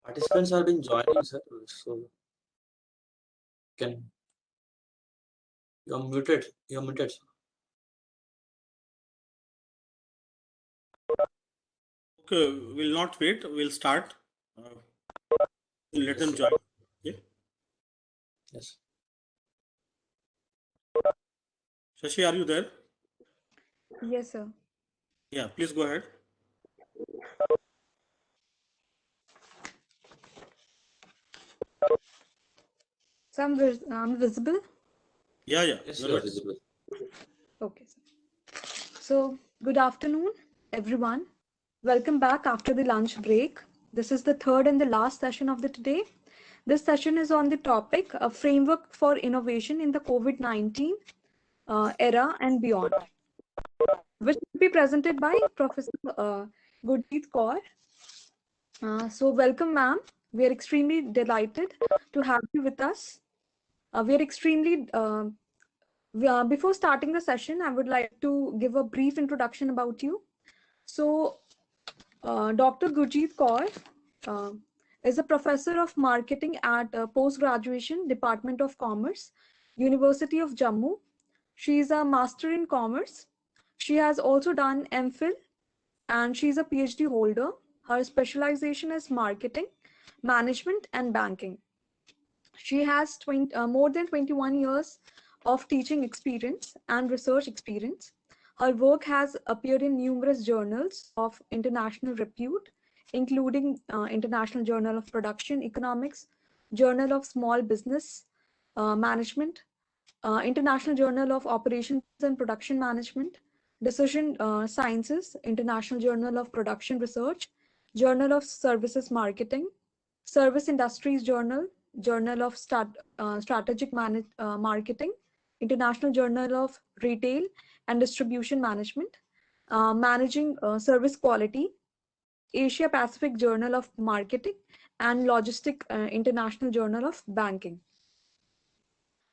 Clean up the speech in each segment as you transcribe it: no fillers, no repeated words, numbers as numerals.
Participants have been joining, sir. So can you're muted. You're muted. Okay, we'll not wait. We'll start. Let them join. Okay. Yes. Shashi, are you there? Yes, sir. Yeah, please go ahead. So I'm visible? Yeah. Yes, You're you are right. visible. Okay, sir. So good afternoon, everyone. Welcome back after the lunch break. This is the third and the last session of the today. This session is on the topic a framework for innovation in the COVID-19 era and beyond, which will be presented by Professor Gurjeet Kaur. So welcome, ma'am. We are extremely delighted to have you with us. Before starting the session, I would like to give a brief introduction about you. So, Dr. Gurjeet Kaur is a professor of marketing at Postgraduation Department of Commerce, University of Jammu. She is a master in commerce. She has also done MPhil and she is a PhD holder. Her specialization is marketing, management, and banking. She has more than 21 years of teaching experience and research experience. Her work has appeared in numerous journals of international repute, including International Journal of Production Economics, Journal of Small Business Management, International Journal of Operations and Production Management, Decision Sciences, International Journal of Production Research, Journal of Services Marketing, Service Industries Journal, Journal of Strategic Marketing, International Journal of Retail and Distribution Management, Managing Service Quality, Asia Pacific Journal of Marketing, and Logistic International Journal of Banking,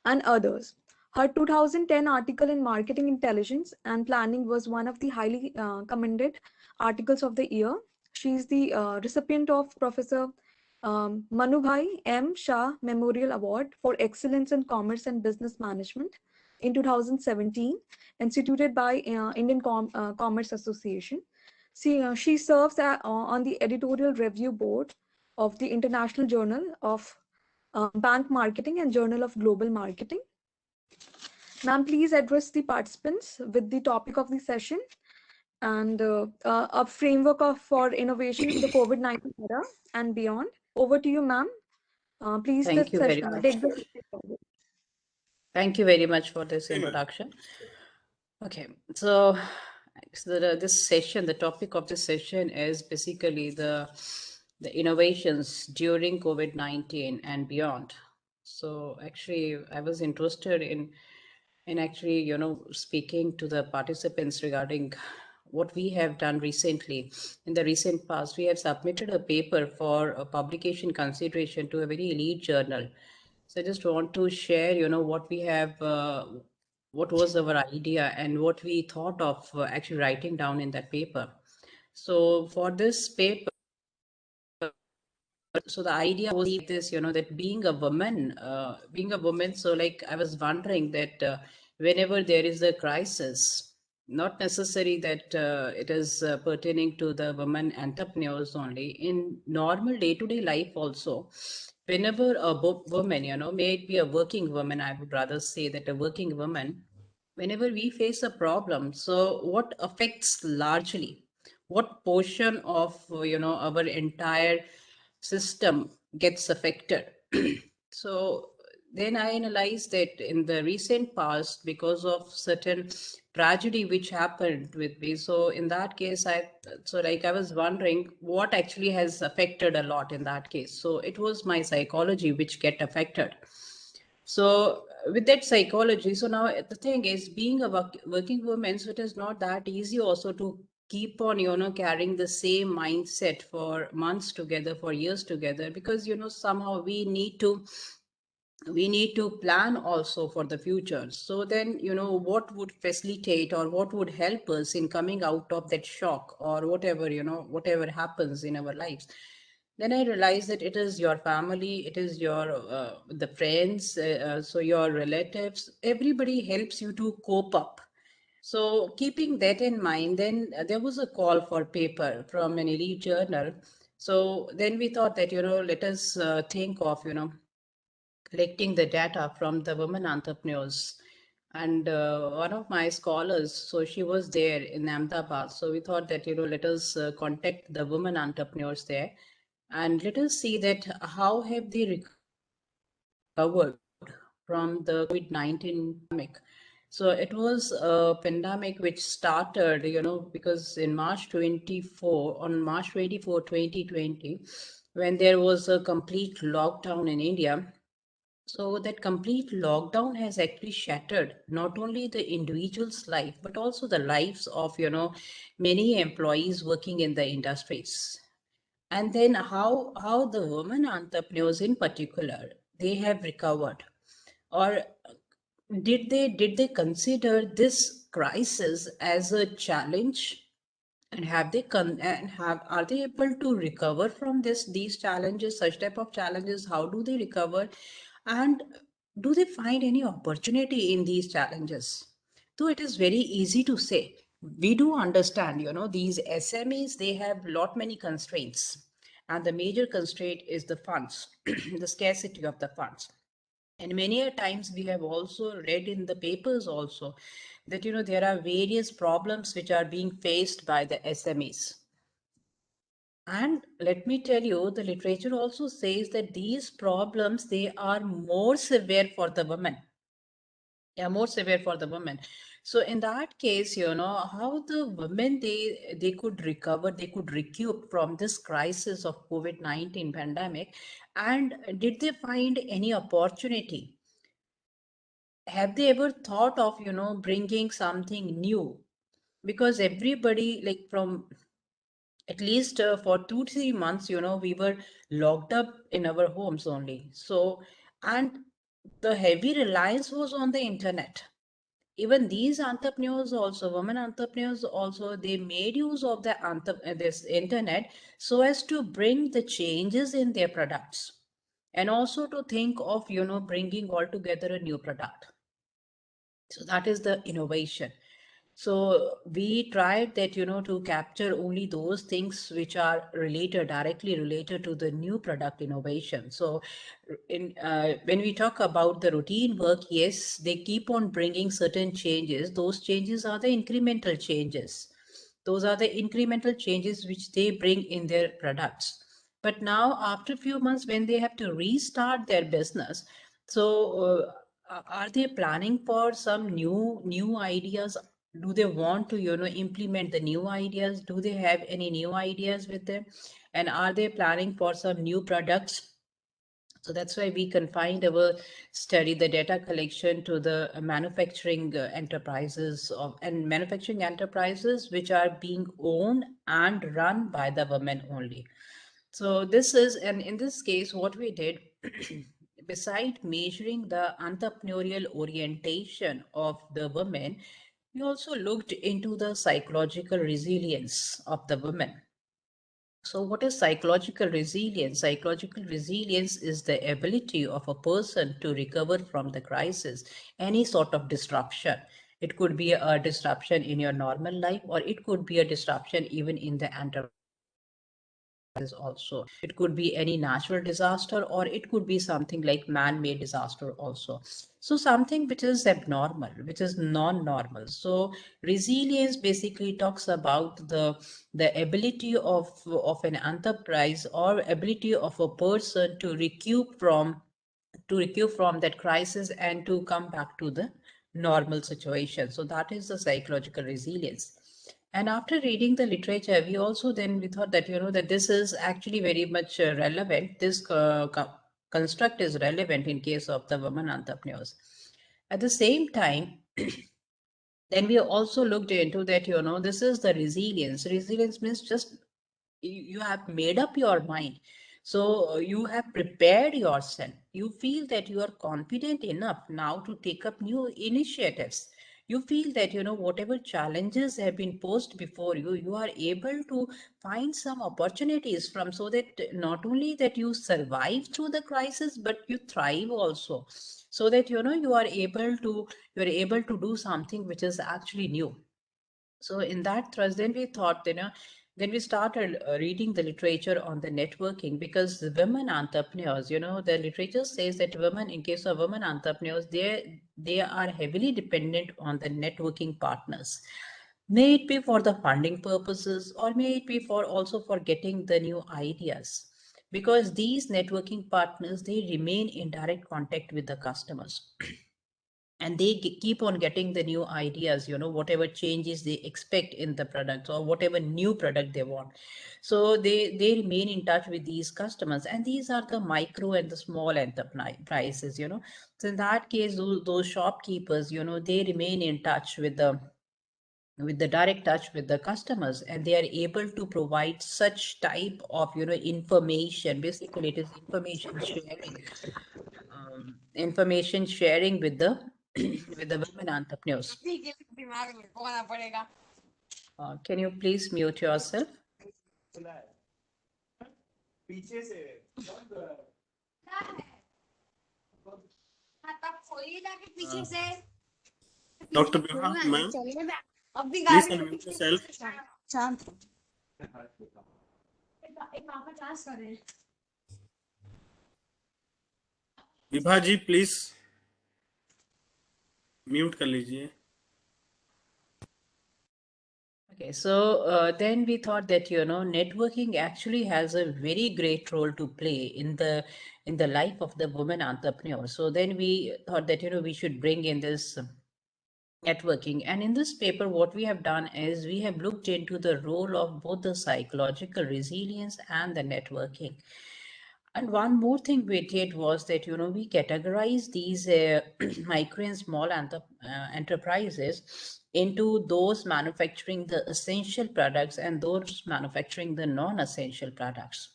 and others. Her 2010 article in Marketing Intelligence and Planning was one of the highly commended articles of the year. She is the recipient of Professor Manubhai M. Shah Memorial Award for Excellence in Commerce and Business Management in 2017, instituted by Indian Commerce Association. She serves on the editorial review board of the International Journal of Bank Marketing and Journal of Global Marketing. Ma'am, please address the participants with the topic of the session and a framework for innovation in the COVID-19 era and beyond. Over to you, ma'am. Please Thank you very much. Thank you very much for this introduction. Okay, so this session, the topic of this session is basically the innovations during COVID-19 and beyond. So actually, I was interested in actually, speaking to the participants regarding what we have done recently. In the recent past, we have submitted a paper for a publication consideration to a very elite journal. So I just want to share, what we have, what was our idea and what we thought of actually writing down in that paper. So for this paper, so the idea was this, that being a woman, so like I was wondering that whenever there is a crisis, not necessary that it is pertaining to the women entrepreneurs only, in normal day-to-day life also, whenever a woman, may it be a working woman, I would rather say that a working woman, whenever we face a problem, so what affects largely, what portion of, our entire system gets affected. So then I analyzed that in the recent past, because of certain tragedy which happened with me, so in that case I was wondering what actually has affected a lot in that case. So it was my psychology which get affected. So with that psychology, so now the thing is, being a working woman, so it is not that easy also to keep on, carrying the same mindset for months together, for years together, because, somehow we need to plan also for the future. So then, what would facilitate or what would help us in coming out of that shock or whatever, whatever happens in our lives. Then I realized that it is your family, it is your the friends, so your relatives, everybody helps you to cope up. So keeping that in mind, then there was a call for paper from an elite journal. So then we thought that, let us think of, collecting the data from the women entrepreneurs. And one of my scholars, so she was there in Ahmedabad. So we thought that, let us contact the women entrepreneurs there and let us see that how have they recovered from the COVID-19 pandemic. So it was a pandemic which started, because in March 24, on March 24, 2020, when there was a complete lockdown in India. So that complete lockdown has actually shattered not only the individual's life, but also the lives of, many employees working in the industries. And then how the women entrepreneurs in particular, they have recovered, or did they consider this crisis as a challenge, and are they able to recover from these challenges, such type of challenges? How do they recover, and do they find any opportunity in these challenges? Though it is very easy to say, we do understand, these SMEs, they have lot many constraints, and the major constraint is the funds, the scarcity of the funds. And many a times we have also read in the papers also that, there are various problems which are being faced by the SMEs. And let me tell you, the literature also says that these problems, they are more severe for the women. Yeah, more severe for the women. So in that case, how the women, they could recover, they could recoup from this crisis of COVID-19 pandemic. And did they find any opportunity? Have they ever thought of, bringing something new? Because everybody, like, from at least for 2 3 months, we were locked up in our homes only. So, and the heavy reliance was on the internet. Even these entrepreneurs also, women entrepreneurs also, they made use of this internet so as to bring the changes in their products, and also to think of, bringing all together a new product. So that is the innovation. So we tried that, to capture only those things which are directly related to the new product innovation. So when we talk about the routine work, yes, they keep on bringing certain changes. Those changes are the incremental changes. Those are the incremental changes which they bring in their products. But now, after a few months, when they have to restart their business, so are they planning for some new ideas? Do they want to, implement the new ideas? Do they have any new ideas with them? And are they planning for some new products? So that's why we confined our study, the data collection, to the manufacturing enterprises and manufacturing enterprises which are being owned and run by the women only. So this is, and in this case, what we did, beside measuring the entrepreneurial orientation of the women, we also looked into the psychological resilience of the women. So what is psychological resilience? Psychological resilience is the ability of a person to recover from the crisis, any sort of disruption. It could be a disruption in your normal life, or it could be a disruption even in the enterprise also. It could be any natural disaster, or it could be something like man-made disaster also. So something which is abnormal, which is non-normal. So resilience basically talks about the ability of an enterprise, or ability of a person to recoup from that crisis and to come back to the normal situation. So that is the psychological resilience. And after reading the literature, we thought that, that this is actually very much relevant. This construct is relevant in case of the women entrepreneurs. At the same time, then we also looked into that, this is the resilience. Resilience means just you have made up your mind. So you have prepared yourself. You feel that you are confident enough now to take up new initiatives. You feel that, whatever challenges have been posed before you, you are able to find some opportunities from, so that not only that you survive through the crisis, but you thrive also. So that, you are able to do something which is actually new. So in that thrust, then we thought, then we started reading the literature on the networking, because the women entrepreneurs, the literature says that women, in case of women entrepreneurs, they are heavily dependent on the networking partners. May it be for the funding purposes, or may it be for also for getting the new ideas. Because these networking partners, they remain in direct contact with the customers. And they keep on getting the new ideas, whatever changes they expect in the product, or whatever new product they want. So they remain in touch with these customers, and these are the micro and the small enterprises. So in that case, those shopkeepers, they remain in touch with the direct touch with the customers, and they are able to provide such type of information. Basically, it is information sharing with the with the women entrepreneurs. Can you please mute yourself? Dr. Bibha, ma'am, please unmute yourself. Vibha ji please mute कर लीजिए. Okay, so then we thought that networking actually has a very great role to play in the life of the woman entrepreneur. So then we thought that we should bring in this networking. And in this paper, what we have done is we have looked into the role of both the psychological resilience and the networking. And one more thing we did was that, we categorize these micro and small enterprises into those manufacturing the essential products and those manufacturing the non-essential products.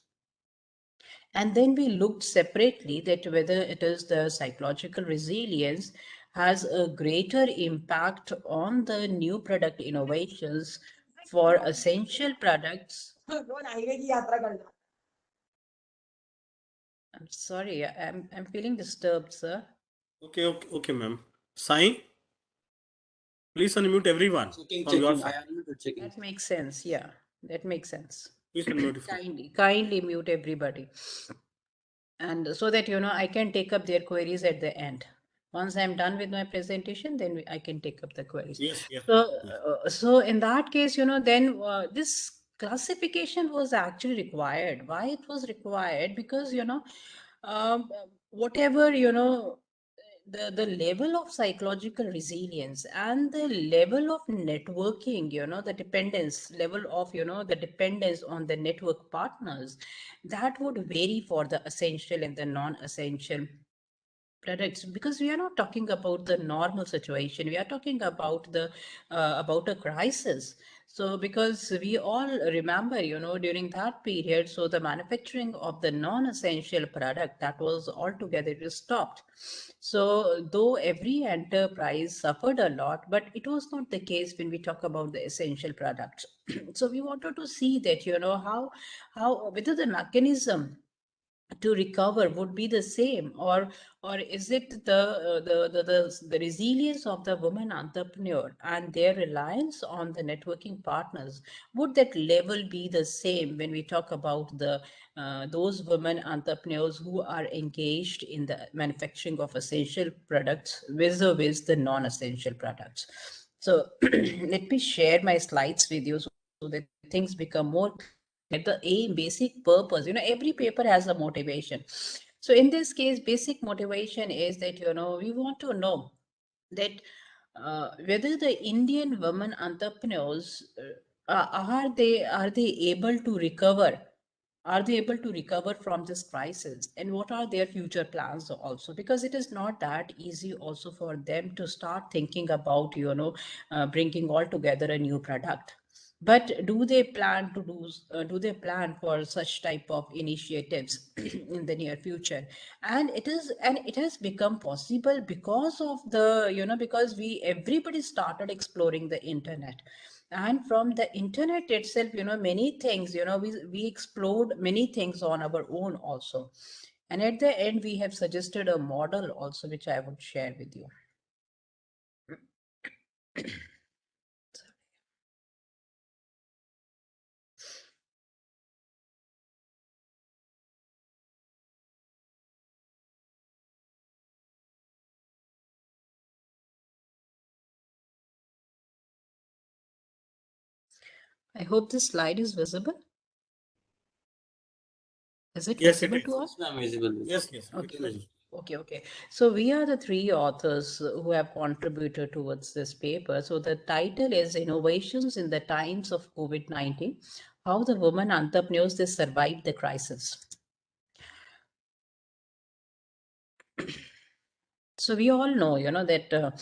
And then we looked separately that whether it is the psychological resilience has a greater impact on the new product innovations for essential products. I'm sorry, I'm feeling disturbed, sir. Okay, ma'am. Sai, please unmute everyone from your side. That makes sense. Yeah, that makes sense. Please unmute. If Kindly mute everybody. And so that, I can take up their queries at the end. Once I'm done with my presentation, then I can take up the queries. yes. So in that case, then this classification was actually required. Why it was required? Because, um, whatever, the level of psychological resilience and the level of networking, the dependence level of, the dependence on the network partners, that would vary for the essential and the non-essential products, because we are not talking about the normal situation, we are talking about the about a crisis. So because we all remember, during that period, so the manufacturing of the non-essential product, that was altogether stopped. So though every enterprise suffered a lot, but it was not the case when we talk about the essential products. So we wanted to see that, how whether the mechanism to recover would be the same, or is it the resilience of the woman entrepreneur and their reliance on the networking partners, would that level be the same when we talk about the those women entrepreneurs who are engaged in the manufacturing of essential products vis-a-vis the non-essential products. So let me share my slides with you so that things become more at the aim, basic purpose. Every paper has a motivation. So in this case, basic motivation is that, we want to know that whether the Indian women entrepreneurs are they able to recover are they able to recover from this crisis, and what are their future plans also, because it is not that easy also for them to start thinking about bringing all together a new product. But do they plan to do they plan for such type of initiatives in the near future? And it has become possible because of the because we everybody started exploring the internet. And from the internet itself, many things, we explored many things on our own also. And at the end, we have suggested a model also, which I would share with you. I hope this slide is visible. Is it Yes, it visible is. to us? Yes, ma'am, visible. Yes, yes. Okay. Okay. So we are the three authors who have contributed towards this paper. So the title is Innovations in the Times of COVID-19, How the Women Entrepreneurs they Survived the Crisis. So we all know, that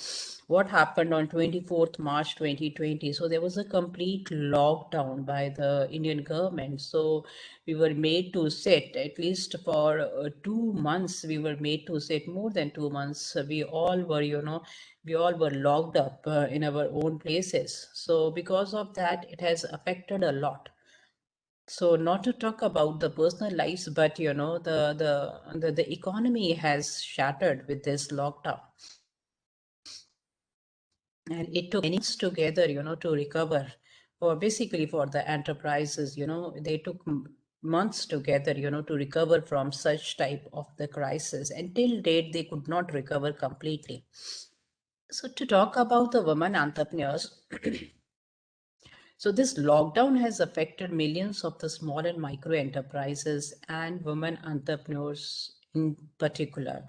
what happened on 24th March 2020. So there was a complete lockdown by the Indian government. So we were made to sit, at least for 2 months, we were made to sit more than 2 months. We all were, we all were locked up in our own places. So because of that, it has affected a lot. So not to talk about the personal lives, but the economy has shattered with this lockdown. And it took many months together, to recover, or basically for the enterprises, they took months together, to recover from such type of the crisis. Until date, they could not recover completely. So to talk about the women entrepreneurs, so this lockdown has affected millions of the small and micro enterprises and women entrepreneurs in particular.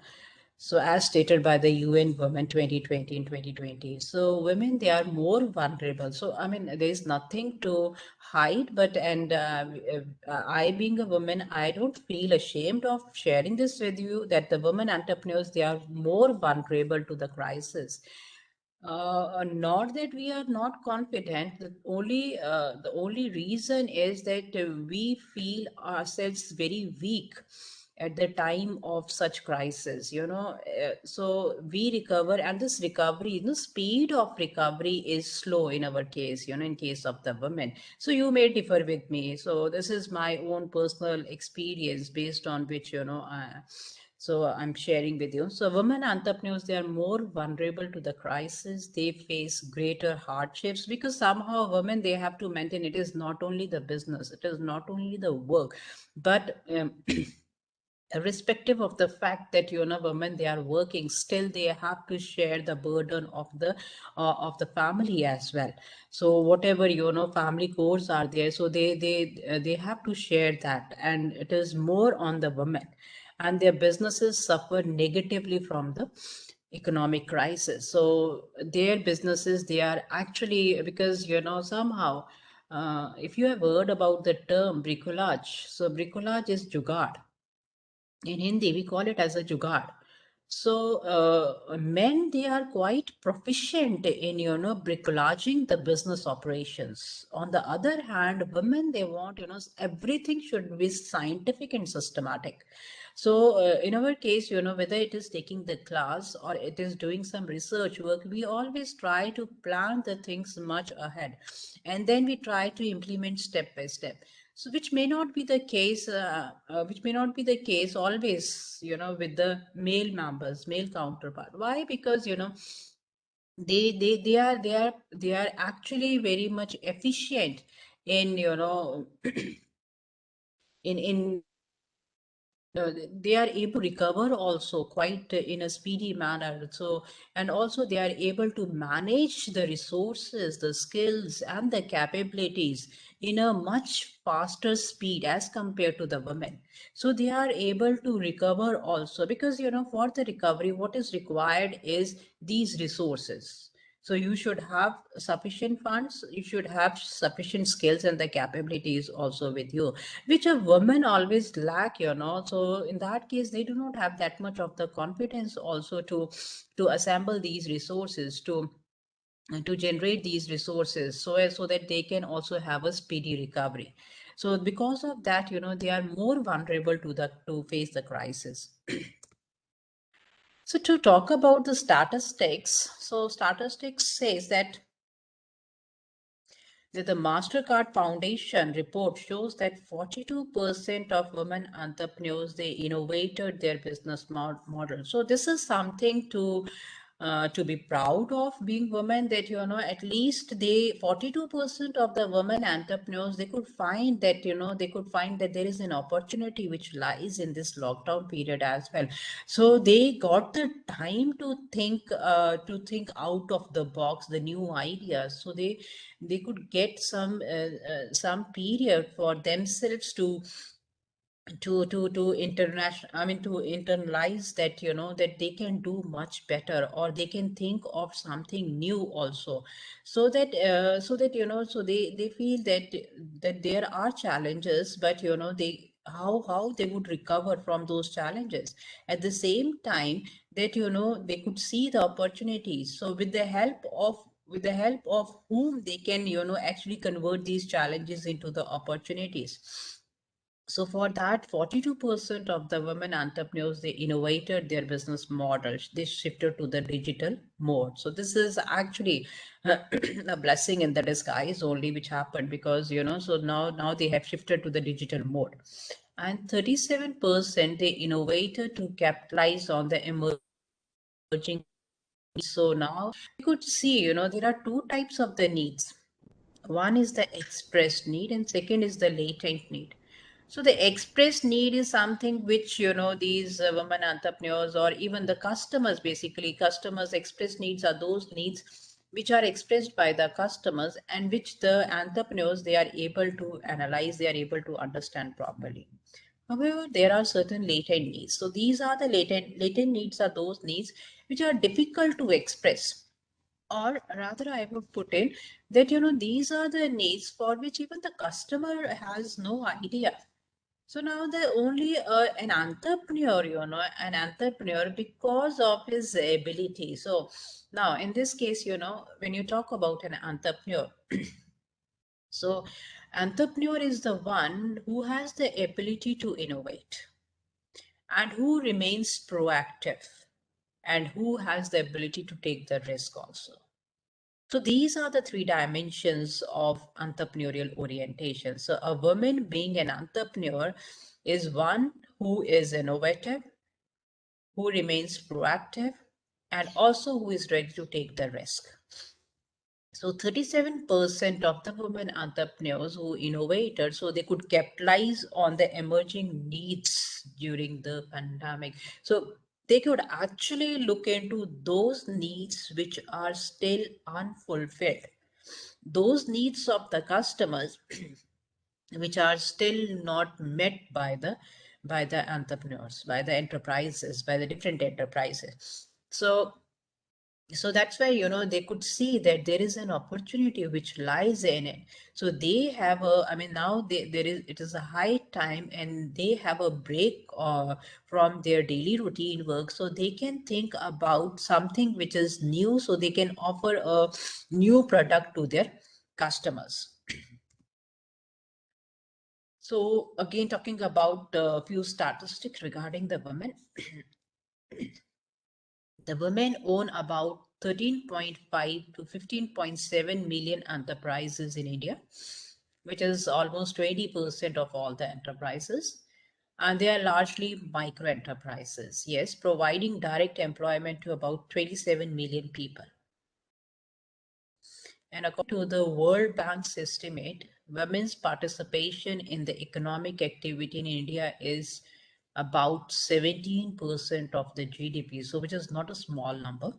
So as stated by the UN Women 2020 and 2020. So women, they are more vulnerable. So, I mean, there is nothing to hide, but, I being a woman, I don't feel ashamed of sharing this with you that the women entrepreneurs, they are more vulnerable to the crisis. Not that we are not confident. The only reason is that we feel ourselves very weak at the time of such crisis. So we recover, and this recovery, speed of recovery is slow in our case. In case of the women. So you may differ with me. So this is my own personal experience based on which so I'm sharing with you. So women entrepreneurs, they are more vulnerable to the crisis. They face greater hardships because somehow women, they have to maintain, it is not only the business, it is not only the work, but irrespective of the fact that women, they are working, still they have to share the burden of the family as well. So whatever family chores are there, so they have to share that, and it is more on the women, and their businesses suffer negatively from the economic crisis. So their businesses, they are actually, because somehow if you have heard about the term bricolage, so bricolage is jugaad. In Hindi, we call it as a jugaad. So men, they are quite proficient in bricolaging the business operations. On the other hand, women, they want everything should be scientific and systematic. So in our case, whether it is taking the class or it is doing some research work, we always try to plan the things much ahead, and then we try to implement step by step. So which may not be the case, which may not be the case always, with the male members, male counterpart. Why? Because they are actually very much efficient in in they are able to recover also quite in a speedy manner. So, and also they are able to manage the resources, the skills, and the capabilities in a much faster speed as compared to the women. So they are able to recover also, because for the recovery, what is required is these resources. So you should have sufficient funds, you should have sufficient skills and the capabilities also with you, which a woman always lack, So in that case, they do not have that much of the confidence also to assemble these resources, to generate these resources so that they can also have a speedy recovery. So because of that, they are more vulnerable to face the crisis. So to talk about the statistics, so statistics says that the MasterCard Foundation report shows that 42% of women entrepreneurs, they innovated their business model. So this is something to be proud of, being women, that at least 42% of the women entrepreneurs, they could find that there is an opportunity which lies in this lockdown period as well. So they got the time to think out of the box, the new ideas, so they could get some period for themselves to international, to internalize that, that they can do much better, or they can think of something new also, so they feel that there are challenges, but they how they would recover from those challenges. At the same time, that they could see the opportunities, so with the help of whom they can actually convert these challenges into the opportunities. So for that, 42% of the women entrepreneurs, they innovated their business models. They shifted to the digital mode. So this is actually a blessing in the disguise only, which happened because, so now they have shifted to the digital mode. And 37%, they innovated to capitalize on the emerging. So now you could see, there are two types of the needs. One is the expressed need, and second is the latent need. So the express need is something which, these women entrepreneurs, or even the customers, basically customers' express needs are those needs which are expressed by the customers, and which the entrepreneurs, they are able to analyze, they are able to understand properly. However, there are certain latent needs. So these are the latent needs are those needs which are difficult to express, or rather I would put in that, these are the needs for which even the customer has no idea. So now the only an entrepreneur, because of his ability. So now in this case, when you talk about an entrepreneur, so entrepreneur is the one who has the ability to innovate, and who remains proactive, and who has the ability to take the risk also. So these are the three dimensions of entrepreneurial orientation. So a woman being an entrepreneur is one who is innovative, who remains proactive, and also who is ready to take the risk. So 37% of the women entrepreneurs who innovated, so they could capitalize on the emerging needs during the pandemic. So they could actually look into those needs which are still unfulfilled, those needs of the customers which are still not met by the entrepreneurs, by the enterprises, by the different enterprises. So that's why they could see that there is an opportunity which lies in it. So they have now it is a high time, and they have a break from their daily routine work, so they can think about something which is new, so they can offer a new product to their customers. So again, talking about a few statistics regarding the women. The women own about 13.5 to 15.7 million enterprises in India, which is almost 20% of all the enterprises. And they are largely micro enterprises, yes, providing direct employment to about 27 million people. And according to the World Bank's estimate, women's participation in the economic activity in India is about 17% of the GDP, so which is not a small number.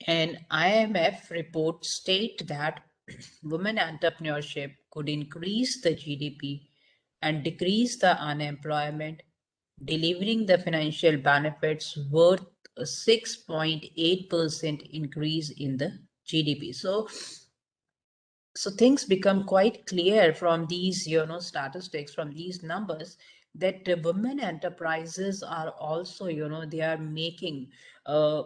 An IMF report state that women entrepreneurship could increase the GDP and decrease the unemployment, delivering the financial benefits worth a 6.8% increase in the GDP. So things become quite clear from these, statistics, from these numbers, that women enterprises are also, they are making uh,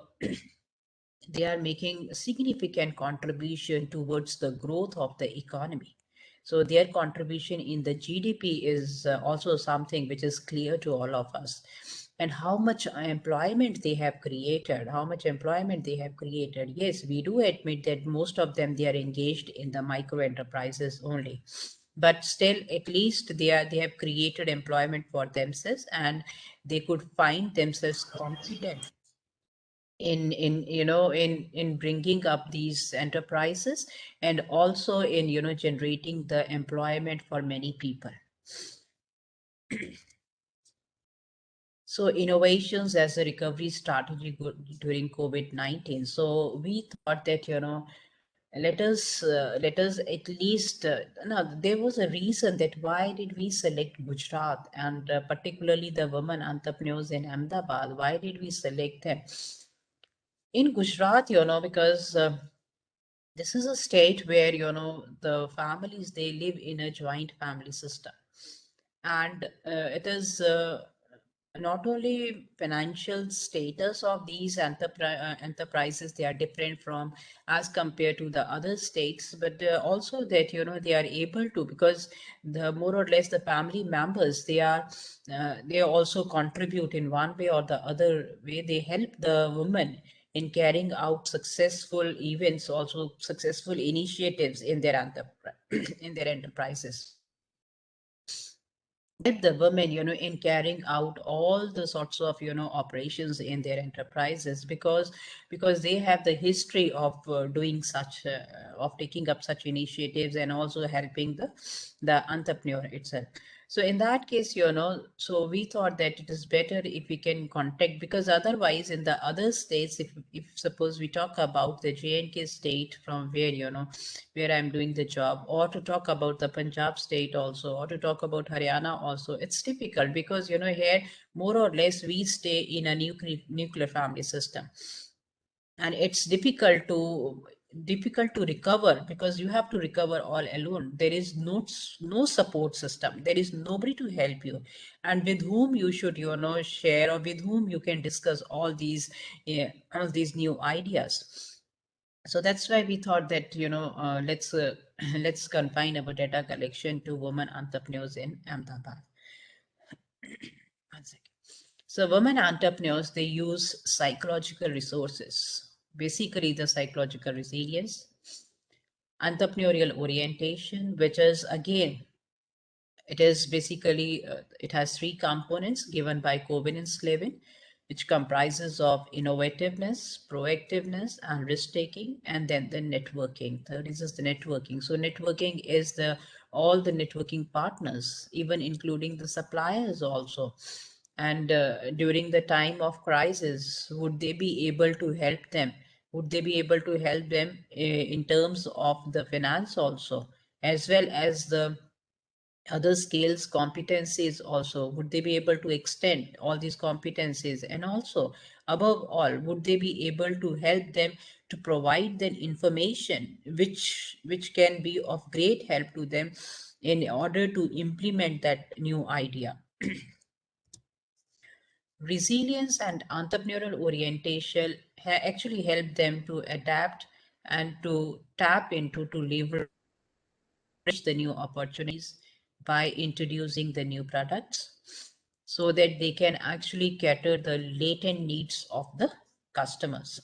they are making a significant contribution towards the growth of the economy. So their contribution in the GDP is also something which is clear to all of us. And how much employment they have created, Yes, we do admit that most of them, they are engaged in the micro enterprises only. But still, at least they have created employment for themselves, and they could find themselves confident in bringing up these enterprises, and also in generating the employment for many people. So innovations as a recovery strategy during COVID-19. So we thought that let us at least no, there was a reason that why did we select Gujarat, and particularly the women entrepreneurs in Ahmedabad. Why did we select them in Gujarat? Because this is a state where the families, they live in a joint family system, and it is not only financial status of these enterprises, they are different from as compared to the other states, but also that they are able to, because the more or less the family members, they also contribute in one way or the other way. They help the women in carrying out successful events, also successful initiatives in their in their enterprises. Help the women in carrying out all the sorts of operations in their enterprises, because they have the history of doing such of taking up such initiatives, and also helping the entrepreneur itself. So in that case, so we thought that it is better if we can contact, because otherwise in the other states, if suppose we talk about the J&K state from where I'm doing the job, or to talk about the Punjab state also, or to talk about Haryana also, it's difficult, because here more or less we stay in a nuclear family system, and it's difficult to recover, because you have to recover all alone. There is no support system, there is nobody to help you, and with whom you should share, or with whom you can discuss all these new ideas. So that's why we thought that let's let's confine our data collection to women entrepreneurs in Ahmedabad. One second. So women entrepreneurs, they use psychological resources, basically the psychological resilience, entrepreneurial orientation, which is again, it is basically, it has three components given by Covenant-Slavin, which comprises of innovativeness, proactiveness, and risk-taking, and then the networking. Third is the networking. So networking is all the networking partners, even including the suppliers also. And during the time of crisis, would they be able to help them? Would they be able to help them in terms of the finance also, as well as the other skills, competencies also? Would they be able to extend all these competencies? And also, above all, would they be able to help them to provide them information which can be of great help to them in order to implement that new idea? Resilience and entrepreneurial orientation actually help them to adapt and to tap into, to leverage the new opportunities by introducing the new products, so that they can actually cater the latent needs of the customers.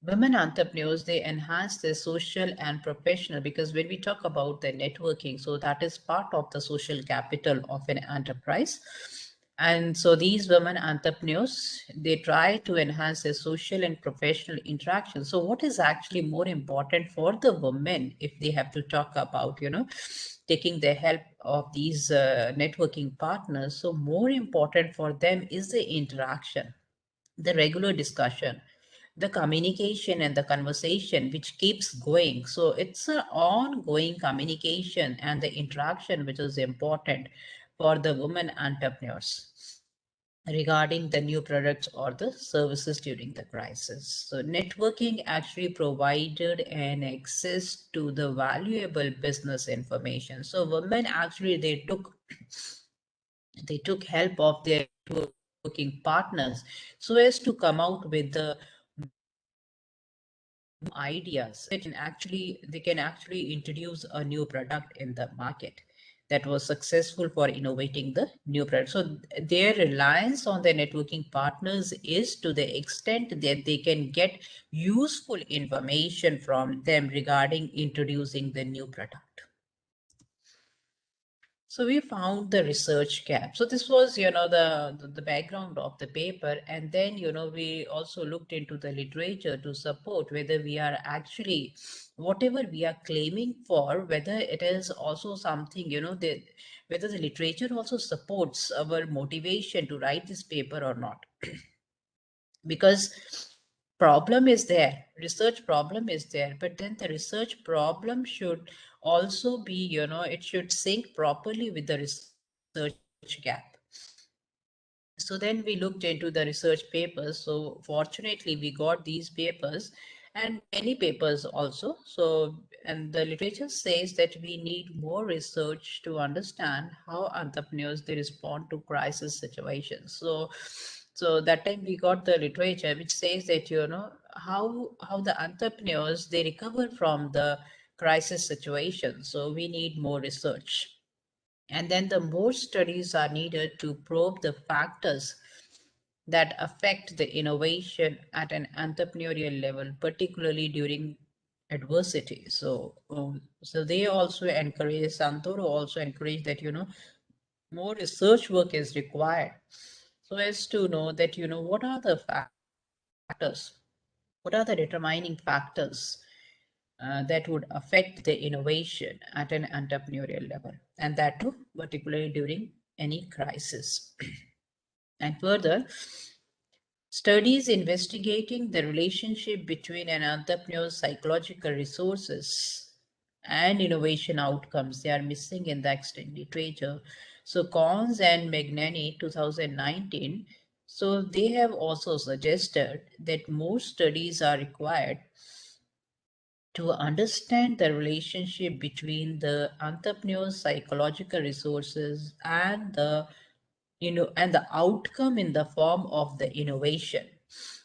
Women entrepreneurs, they enhance their social and professional, because when we talk about the networking, so that is part of the social capital of an enterprise. And so these women entrepreneurs, they try to enhance their social and professional interaction. So what is actually more important for the women, if they have to talk about taking the help of these networking partners? So more important for them is the interaction, the regular discussion, the communication, and the conversation which keeps going. So it's an ongoing communication and the interaction which is important for the women entrepreneurs. regarding the new products or the services during the crisis. So networking actually provided an access to the valuable business information. So women actually they took help of their networking partners so as to come out with the ideas. They can actually introduce a new product in the market that was successful for innovating the new product. So their reliance on their networking partners is to the extent that they can get useful information from them regarding introducing the new product. So we found the research gap. So this was, the background of the paper. And then, we also looked into the literature to support whether we are actually, whatever we are claiming for, whether it is also something, whether the literature also supports our motivation to write this paper or not. Because problem is there, research problem is there, but then the research problem should also be, it should sync properly with the research gap. So then we looked into the research papers. So fortunately we got these papers and many papers also. So, and the literature says that we need more research to understand how entrepreneurs they respond to crisis situations. So that time we got the literature which says that, how the entrepreneurs they recover from the crisis situation. So we need more research. And then the more studies are needed to probe the factors that affect the innovation at an entrepreneurial level, particularly during adversity. So they also encourage, Santoro also encourage that, more research work is required so as to know that, what are the factors, what are the determining factors that would affect the innovation at an entrepreneurial level, and that too, particularly during any crisis. And further, studies investigating the relationship between an entrepreneur's psychological resources and innovation outcomes, they are missing in the extant literature. So Cons and Magnani 2019, so they have also suggested that more studies are required to understand the relationship between the entrepreneur's psychological resources and the outcome in the form of the innovation,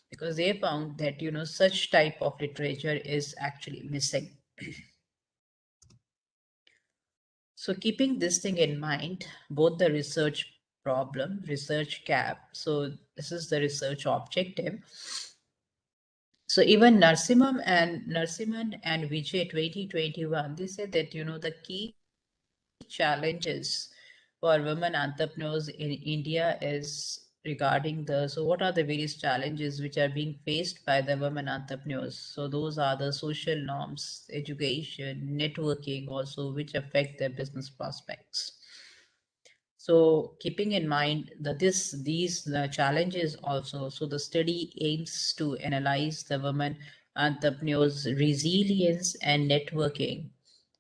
because they found that such type of literature is actually missing. So keeping this thing in mind, both the research problem, research gap, so this is the research objective. So even Narsimhan and Vijay 2021, they said that the key challenges for women entrepreneurs in India is regarding what are the various challenges which are being faced by the women entrepreneurs. So those are the social norms, education, networking also, which affect their business prospects. So keeping in mind that these challenges also, so the study aims to analyze the women entrepreneurs' resilience and networking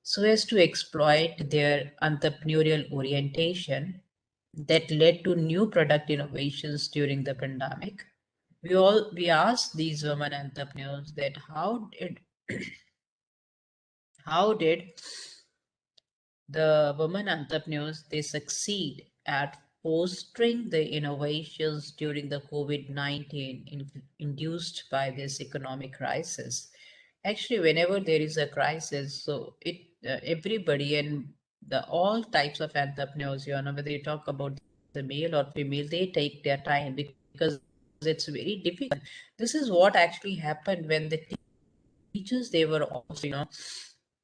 so as to exploit their entrepreneurial orientation that led to new product innovations during the pandemic. We asked these women entrepreneurs that how did the women entrepreneurs they succeed at fostering the innovations during the COVID-19 induced by this economic crisis. Actually, whenever there is a crisis, so everybody and the all types of entrepreneurs, whether you talk about the male or female, they take their time because it's very difficult. This is what actually happened when the teachers they were also,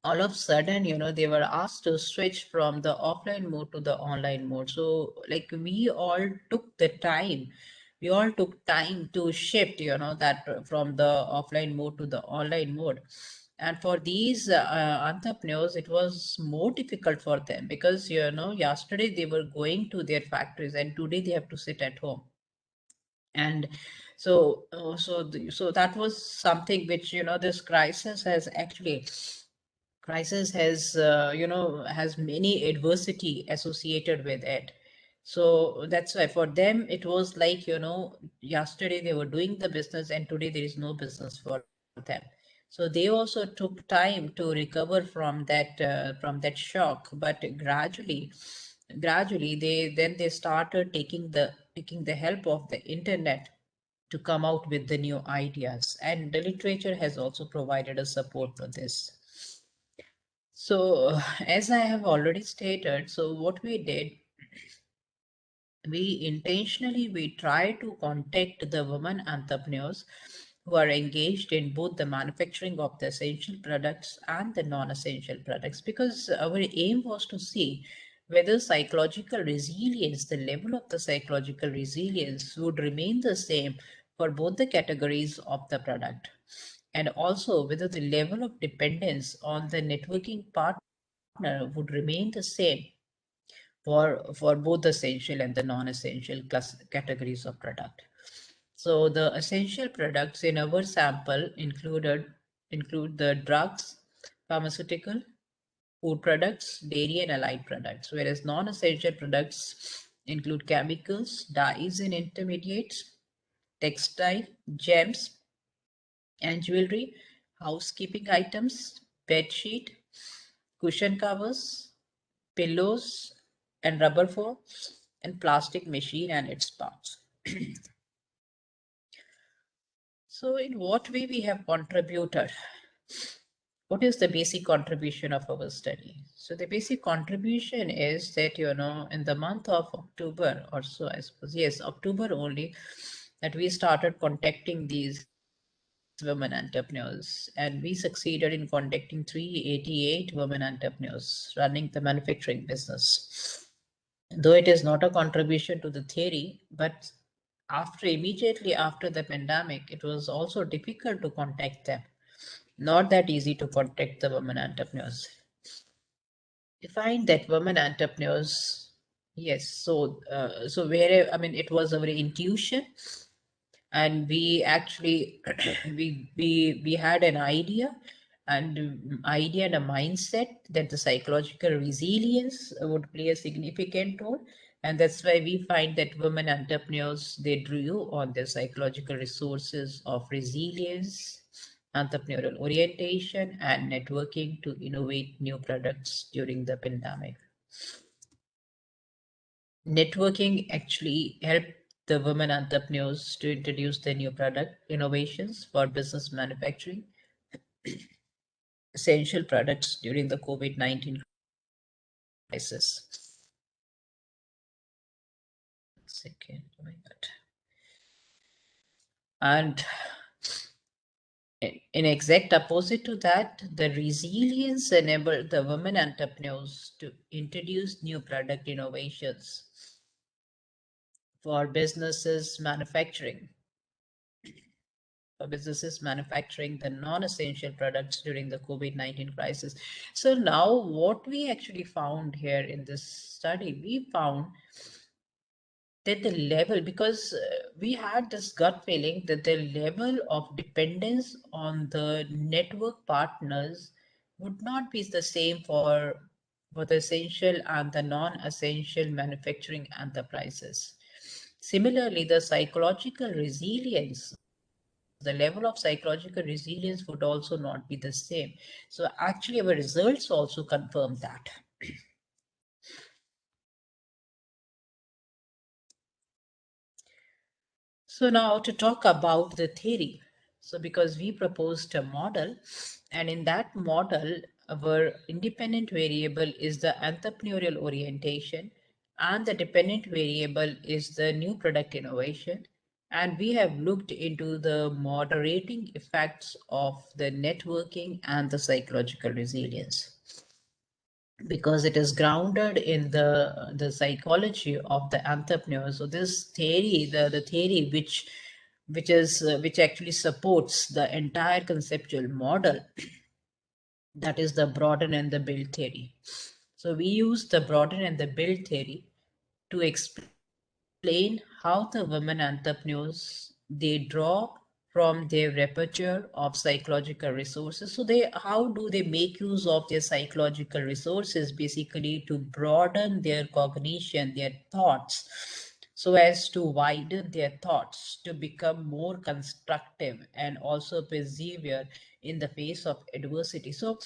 all of a sudden, they were asked to switch from the offline mode to the online mode. So like we all took time to shift, that from the offline mode to the online mode. And for these entrepreneurs, it was more difficult for them because, yesterday they were going to their factories and today they have to sit at home. And so that was something which, this crisis has has many adversity associated with it. So that's why for them it was like, yesterday they were doing the business and today there is no business for them. So they also took time to recover from that shock, but gradually they started taking the help of the internet to come out with the new ideas, and the literature has also provided a support for this. So as I have already stated, so what we did, we try to contact the women entrepreneurs who are engaged in both the manufacturing of the essential products and the non-essential products, because our aim was to see whether psychological resilience, the level of the psychological resilience would remain the same for both the categories of the product, and also whether the level of dependence on the networking partner would remain the same for both the essential and the non-essential categories of product. So the essential products in our sample include the drugs, pharmaceutical, food products, dairy and allied products, whereas non-essential products include chemicals, dyes and intermediates, textile, gems and jewelry, housekeeping items, bed sheet, cushion covers, pillows and rubber foams, and plastic machine and its parts. So in what way we have contributed? What is the basic contribution of our study? So the basic contribution is that, in the month of October or so, I suppose, yes, October only, that we started contacting these women entrepreneurs, and we succeeded in contacting 388 women entrepreneurs running the manufacturing business. Though it is not a contribution to the theory, but immediately after the pandemic, it was also difficult to contact them. Not that easy to contact the women entrepreneurs. We find that women entrepreneurs, yes, so where, I mean, it was our intuition, and we actually we had an idea and a mindset that the psychological resilience would play a significant role, and that's why we find that women entrepreneurs, they drew on their psychological resources of resilience, entrepreneurial orientation and networking to innovate new products during the pandemic. Networking actually helped the women entrepreneurs to introduce the new product innovations for business manufacturing essential products during the COVID-19 crisis. Second, oh my God. And in exact opposite to that, the resilience enabled the women entrepreneurs to introduce new product innovations for businesses manufacturing the non-essential products during the COVID-19 crisis. So now what we actually found here in this study, we found that the level, because we had this gut feeling that the level of dependence on the network partners would not be the same for the essential and the non-essential manufacturing enterprises. Similarly, the psychological resilience, the level of psychological resilience would also not be the same. So actually our results also confirm that. So now to talk about the theory. So because we proposed a model, and in that model, our independent variable is the entrepreneurial orientation, and the dependent variable is the new product innovation. And we have looked into the moderating effects of the networking and the psychological resilience, because it is grounded in the psychology of the entrepreneur. So this theory, the theory which actually supports the entire conceptual model, that is the broaden and the build theory. So we use the broaden and the build theory to explain how the women entrepreneurs, they draw from their repertoire of psychological resources. So how do they make use of their psychological resources? Basically to broaden their cognition, their thoughts, so as to widen their thoughts, to become more constructive and also persevere in the face of adversity. So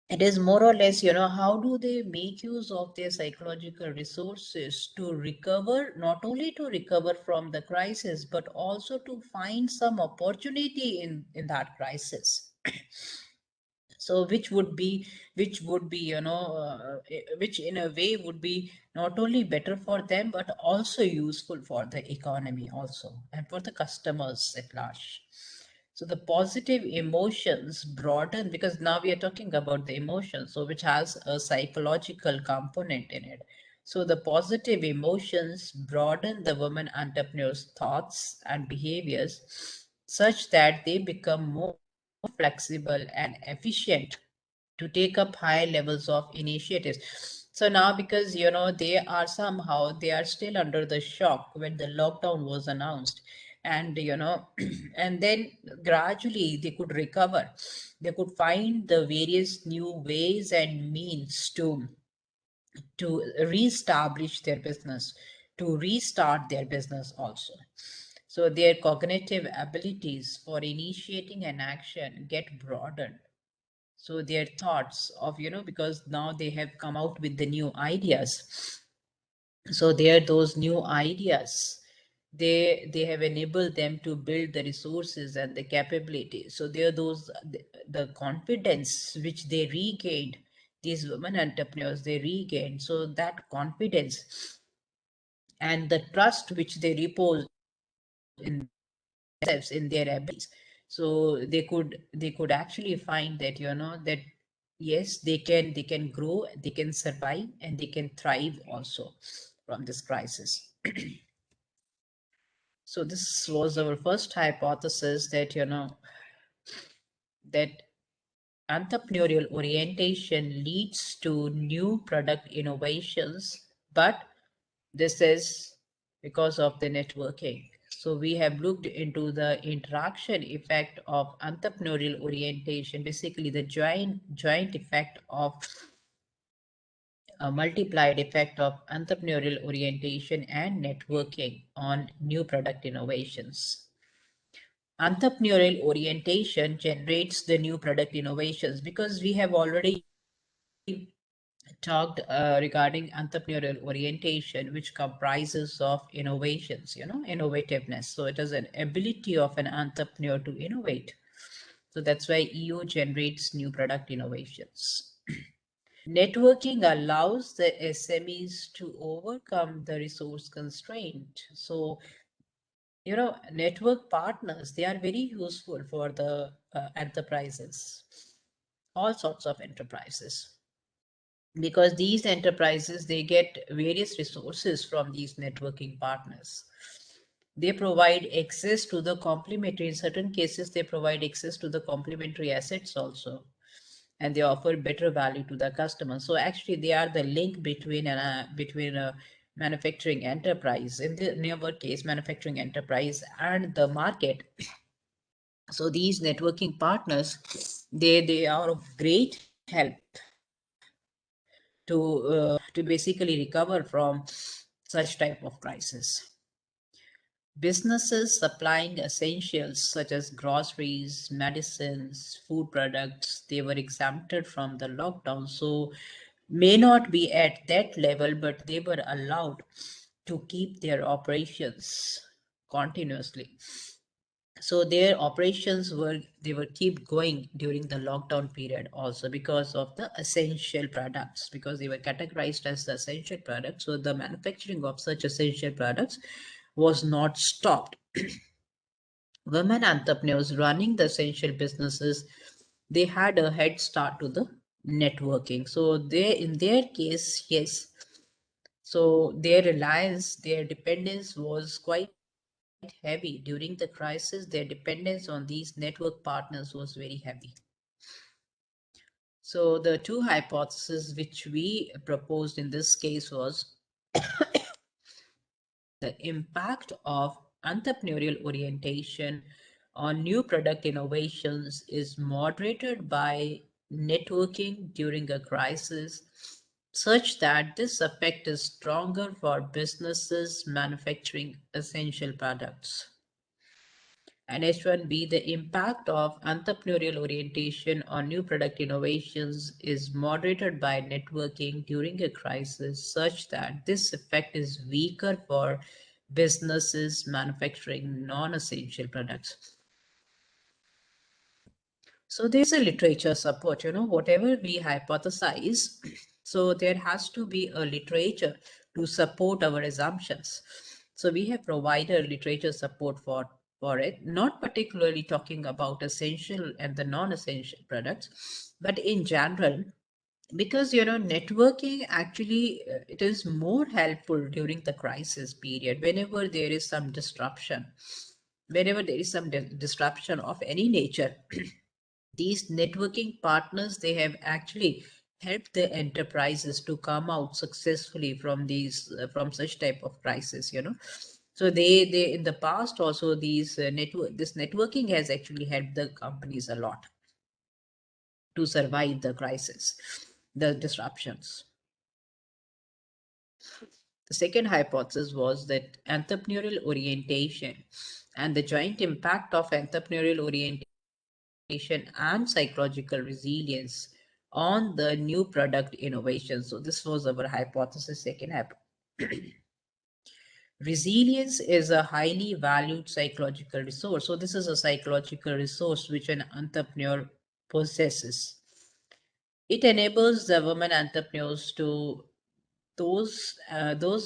it is more or less, how do they make use of their psychological resources to recover, not only to recover from the crisis, but also to find some opportunity in that crisis. So which would be which in a way would be not only better for them, but also useful for the economy also, and for the customers at large. So the positive emotions broaden, because now we are talking about the emotions, so which has a psychological component in it. So the positive emotions broaden the women entrepreneurs' thoughts and behaviors such that they become more flexible and efficient to take up high levels of initiatives. So now, because they are still under the shock when the lockdown was announced, and and then gradually they could recover. They could find the various new ways and means to reestablish their business, to restart their business also. So their cognitive abilities for initiating an action get broadened. So their thoughts of, because now they have come out with the new ideas. So there, those new ideas, they have enabled them to build the resources and the capabilities. So there, the confidence which they regained, these women entrepreneurs, they regained. So that confidence and the trust which they repose in themselves, in their abilities, so they could actually find that, that yes, they can grow, they can survive, and they can thrive also from this crisis. So this was our first hypothesis, that that entrepreneurial orientation leads to new product innovations, but this is because of the networking. So we have looked into the interaction effect of entrepreneurial orientation, basically the joint effect of a multiplied effect of entrepreneurial orientation and networking on new product innovations. Entrepreneurial orientation generates the new product innovations, because we have already talked regarding entrepreneurial orientation, which comprises of innovations, innovativeness. So it is an ability of an entrepreneur to innovate. So that's why EO generates new product innovations. Networking allows the SMEs to overcome the resource constraint. So, network partners, they are very useful for the enterprises, all sorts of enterprises, because these enterprises, they get various resources from these networking partners. They provide access to the complementary, in certain cases they provide access to the complementary assets also, and they offer better value to the customer. So actually they are the link between a manufacturing enterprise, in our case manufacturing enterprise, and the market. So these networking partners, they are of great help to basically recover from such type of crisis. Businesses supplying essentials such as groceries, medicines, food products, they were exempted from the lockdown. So may not be at that level, but they were allowed to keep their operations continuously. So their operations were keep going during the lockdown period also, because of the essential products, because they were categorized as the essential products. So the manufacturing of such essential products was not stopped. Women entrepreneurs running the essential businesses, they had a head start to the networking. So in their case, yes, so their reliance, their dependence was quite heavy during the crisis. Their dependence on these network partners was very heavy. So the two hypotheses which we proposed in this case was the impact of entrepreneurial orientation on new product innovations is moderated by networking during a crisis, such that this effect is stronger for businesses manufacturing essential products. And H1B, the impact of entrepreneurial orientation on new product innovations is moderated by networking during a crisis, such that this effect is weaker for businesses manufacturing non-essential products. So there's a literature support, whatever we hypothesize. So there has to be a literature to support our assumptions. So we have provided literature support for it, not particularly talking about essential and the non-essential products, but in general, because networking actually it is more helpful during the crisis period whenever there is some disruption, disruption of any nature. These networking partners, they have actually helped the enterprises to come out successfully from these from such type of crisis. So they in the past also, this networking has actually helped the companies a lot to survive the crisis, the disruptions. The second hypothesis was that entrepreneurial orientation and the joint impact of entrepreneurial orientation and psychological resilience on the new product innovation. So this was our hypothesis, second hypothesis. Resilience is a highly valued psychological resource. So this is a psychological resource which an entrepreneur possesses. It enables the women entrepreneurs to those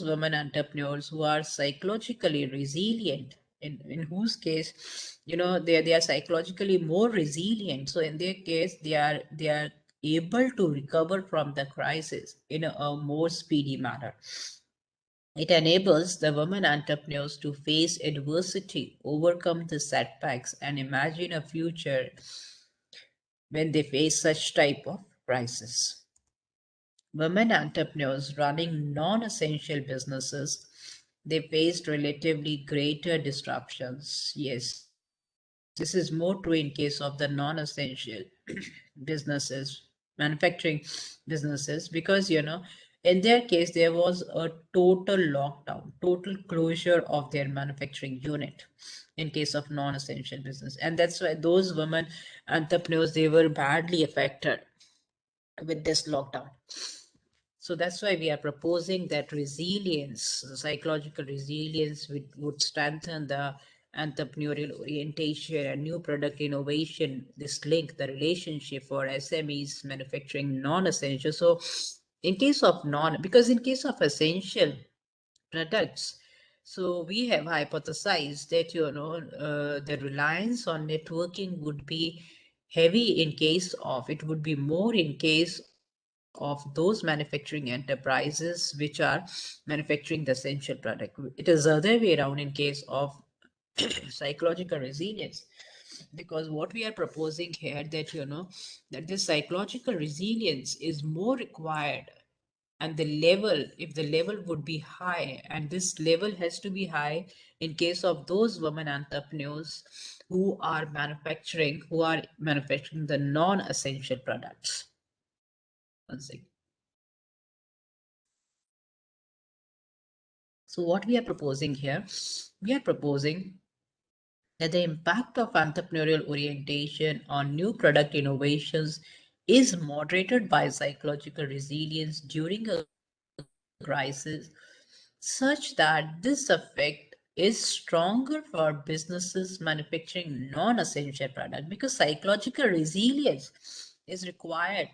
women entrepreneurs who are psychologically resilient, in whose case they are psychologically more resilient. So in their case, they are able to recover from the crisis in a more speedy manner. It enables the women entrepreneurs to face adversity, overcome the setbacks, and imagine a future when they face such type of crisis. Women entrepreneurs running non-essential businesses, they faced relatively greater disruptions. Yes, this is more true in case of the non-essential businesses, manufacturing businesses, because in their case there was a total lockdown, total closure of their manufacturing unit in case of non-essential business, and that's why those women entrepreneurs, they were badly affected with this lockdown. So that's why we are proposing that resilience, psychological resilience, would strengthen the entrepreneurial orientation and new product innovation. This link, the relationship for SMEs manufacturing non-essential. So in case of because in case of essential products, so we have hypothesized that the reliance on networking would be heavy in case of, it would be more in case of those manufacturing enterprises which are manufacturing the essential product. It is the other way around in case of psychological resilience, because what we are proposing here, that that this psychological resilience is more required, and the level, if the level would be high, and this level has to be high in case of those women entrepreneurs who are manufacturing the non-essential products. One second. So what we are proposing here, we are proposing that the impact of entrepreneurial orientation on new product innovations is moderated by psychological resilience during a crisis, such that this effect is stronger for businesses manufacturing non-essential products, because psychological resilience is required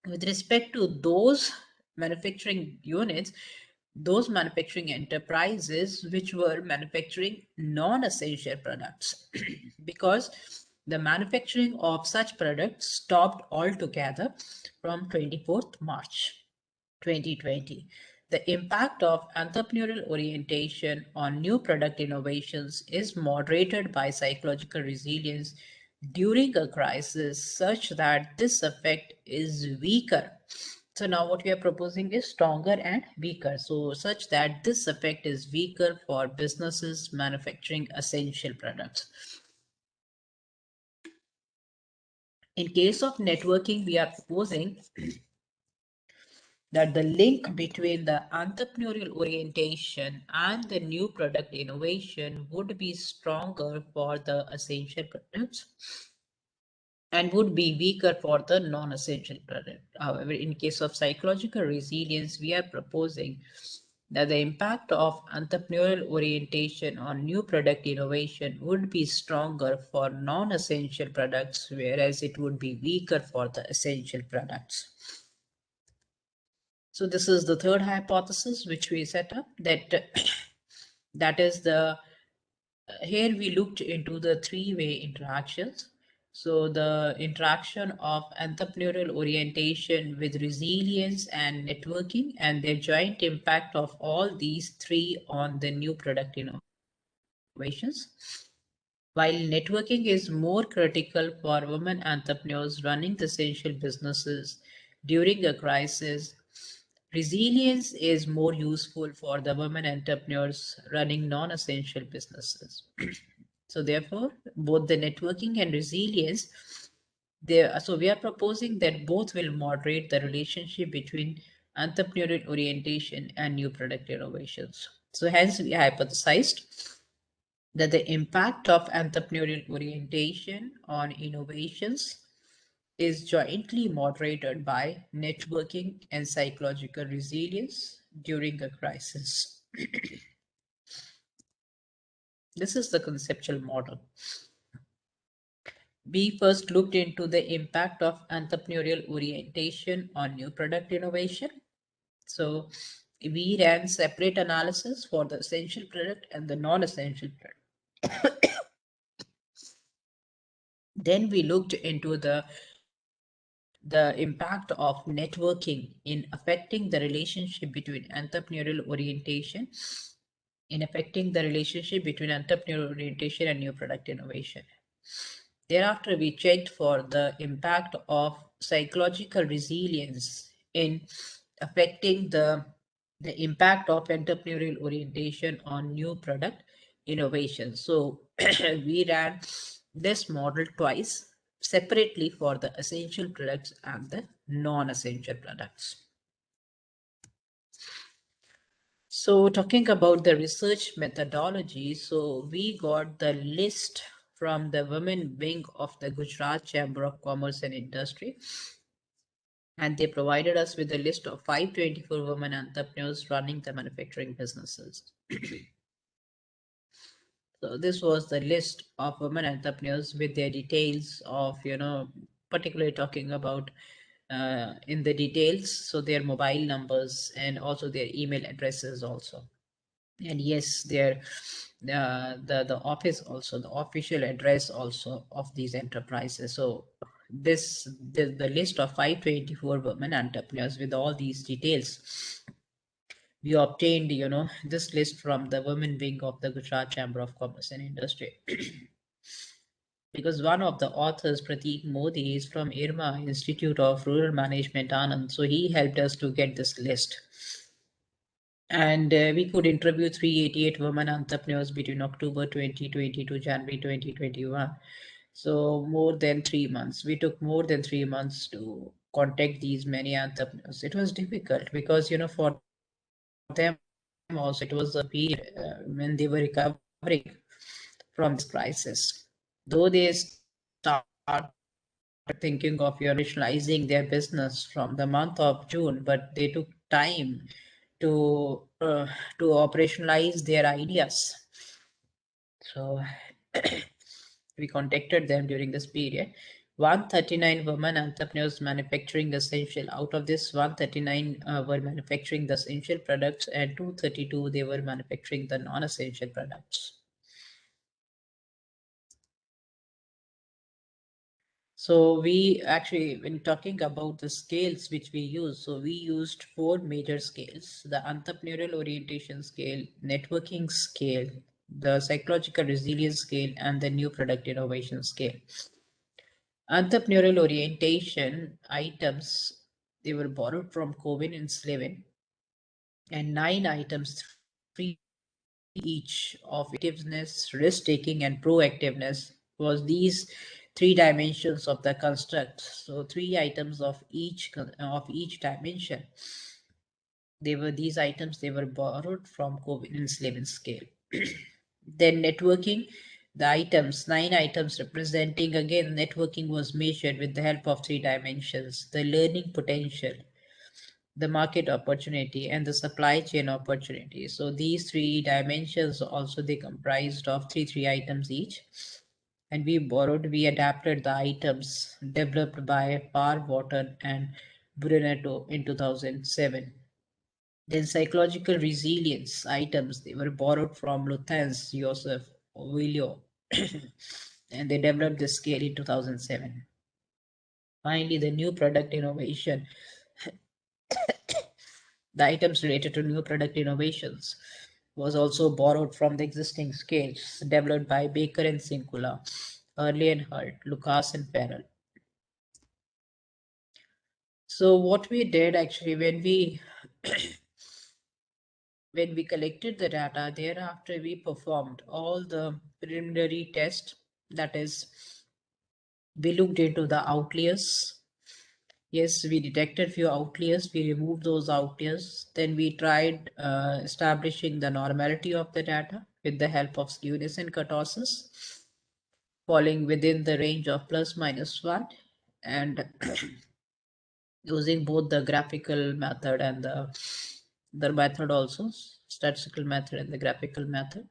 with respect to those manufacturing units, those manufacturing enterprises which were manufacturing non-essential products because the manufacturing of such products stopped altogether from 24th March 2020. The impact of entrepreneurial orientation on new product innovations is moderated by psychological resilience during a crisis, such that this effect is weaker. So now what we are proposing is stronger and weaker. So such that this effect is weaker for businesses manufacturing essential products. In case of networking, we are proposing that the link between the entrepreneurial orientation and the new product innovation would be stronger for the essential products and would be weaker for the non-essential product. However, in case of psychological resilience, we are proposing that the impact of entrepreneurial orientation on new product innovation would be stronger for non-essential products, whereas it would be weaker for the essential products. So this is the third hypothesis which we set up, that that is the here we looked into the three-way interactions. So the interaction of entrepreneurial orientation with resilience and networking, and their joint impact of all these three on the new product innovations. While networking is more critical for women entrepreneurs running the essential businesses during a crisis, resilience is more useful for the women entrepreneurs running non-essential businesses. So therefore, both the networking and resilience, so we are proposing that both will moderate the relationship between entrepreneurial orientation and new product innovations. So hence we hypothesized that the impact of entrepreneurial orientation on innovations is jointly moderated by networking and psychological resilience during a crisis. This is the conceptual model. We first looked into the impact of entrepreneurial orientation on new product innovation. So we ran separate analysis for the essential product and the non-essential product. Then we looked into the impact of networking in affecting the relationship between entrepreneurial orientation, and new product innovation. Thereafter, we checked for the impact of psychological resilience in affecting the impact of entrepreneurial orientation on new product innovation. So we ran this model twice separately for the essential products and the non-essential products. So talking about the research methodology, so we got the list from the women wing of the Gujarat Chamber of Commerce and Industry, and they provided us with a list of 524 women entrepreneurs running the manufacturing businesses. So this was the list of women entrepreneurs with their details of, particularly talking about in the details, so their mobile numbers and also their email addresses also. And yes, their the office also, the official address also of these enterprises. So the list of 524 women entrepreneurs with all these details, we obtained, this list from the women wing of the Gujarat Chamber of Commerce and Industry. Because one of the authors, Prateek Modi, is from IRMA, Institute of Rural Management, Anand. So he helped us to get this list. And we could interview 388 women entrepreneurs between October 2020 to January 2021. So more than 3 months. We took more than 3 months to contact these many entrepreneurs. It was difficult because, for them also it was a period when they were recovering from this crisis. Though they started thinking of operationalizing their business from the month of June, but they took time to operationalize their ideas. So we contacted them during this period. 139 women entrepreneurs manufacturing essential. Out of this, 139 were manufacturing the essential products, and 232 they were manufacturing the non-essential products. So we actually, when talking about the scales which we use, so we used 4 major scales: the entrepreneurial orientation scale, networking scale, the psychological resilience scale, and the new product innovation scale. Entrepreneurial orientation items, they were borrowed from COVID and Slevin, and 9 items, 3 each of effectiveness, risk-taking, and proactiveness, was these 3 dimensions of the construct. So 3 items of each dimension. These items, they were borrowed from covariance Levin scale. Then networking, the items, 9 items representing, again, networking was measured with the help of 3 dimensions: the learning potential, the market opportunity, and the supply chain opportunity. So these 3 dimensions also, they comprised of 3 items each. And we adapted the items developed by Parr, Wharton, and Brunetto in 2007. Then psychological resilience items, they were borrowed from Lutyens, Joseph, Ovilio, and they developed the scale in 2007. Finally, the new product innovation, the items related to new product innovations was also borrowed from the existing scales developed by Baker and Sincula, Early and Hult, Lucas and Farrell. So what we did actually, when we collected the data, thereafter we performed all the preliminary tests. That is, we looked into the outliers. Yes, we detected few outliers. We removed those outliers. Then we tried establishing the normality of the data with the help of skewness and kurtosis, falling within the range of plus minus 1, and using both the graphical method and the method also, statistical method and the graphical method.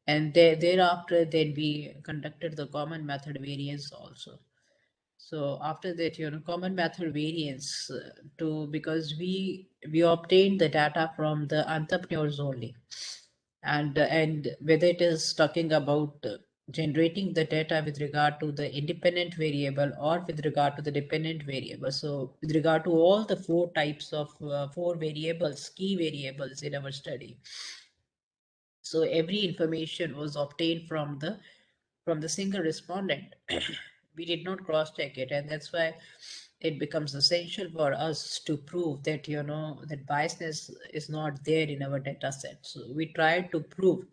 And thereafter, then we conducted the common method variance also. So after that, common method variance because we obtained the data from the entrepreneurs only, and whether it is talking about generating the data with regard to the independent variable or with regard to the dependent variable. So with regard to all the 4 types of 4 variables, key variables in our study. So every information was obtained from the single respondent. We did not cross check it, and that's why it becomes essential for us to prove that that biasness is not there in our data set. So we tried to prove.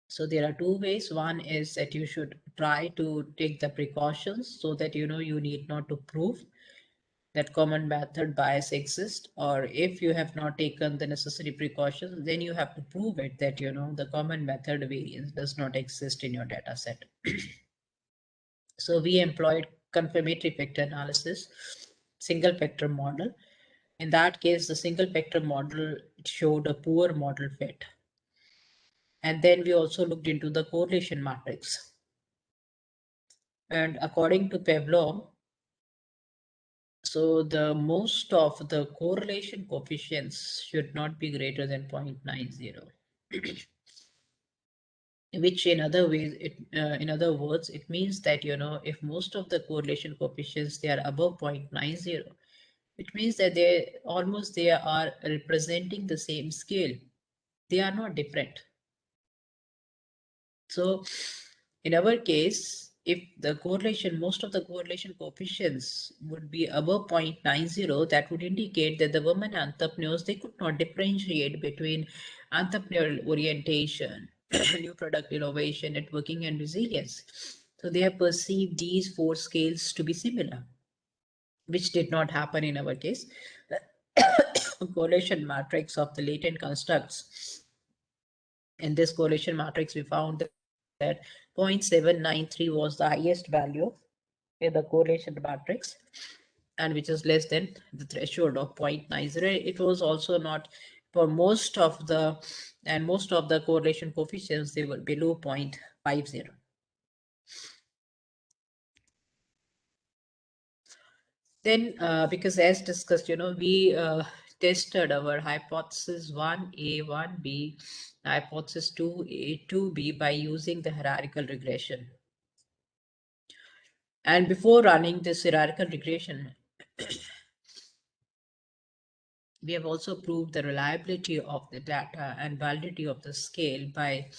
So there are 2 ways. One is that you should try to take the precautions so that you need not to prove that common method bias exists, or if you have not taken the necessary precautions, then you have to prove it that the common method variance does not exist in your data set. So we employed confirmatory factor analysis, single factor model. In that case, the single factor model showed a poor model fit. And then we also looked into the correlation matrix. And according to Pavlov, so the most of the correlation coefficients should not be greater than 0.90. Which in other words, it means that if most of the correlation coefficients, they are above 0.90, which means that they are representing the same scale. They are not different. So in our case, if the most of the correlation coefficients would be above 0.90, that would indicate that the women entrepreneurs, they could not differentiate between entrepreneurial orientation, new product innovation, networking, and resilience. So they have perceived these 4 scales to be similar, which did not happen in our case. Correlation matrix of the latent constructs. In this correlation matrix, we found that 0.793 was the highest value in the correlation matrix, and which is less than the threshold of 0.90. It was also not for most of the correlation coefficients, they were below 0.50. Then, because as discussed, we tested our hypothesis 1A, 1B, hypothesis 2A, 2B by using the hierarchical regression. And before running this hierarchical regression, we have also proved the reliability of the data and validity of the scale by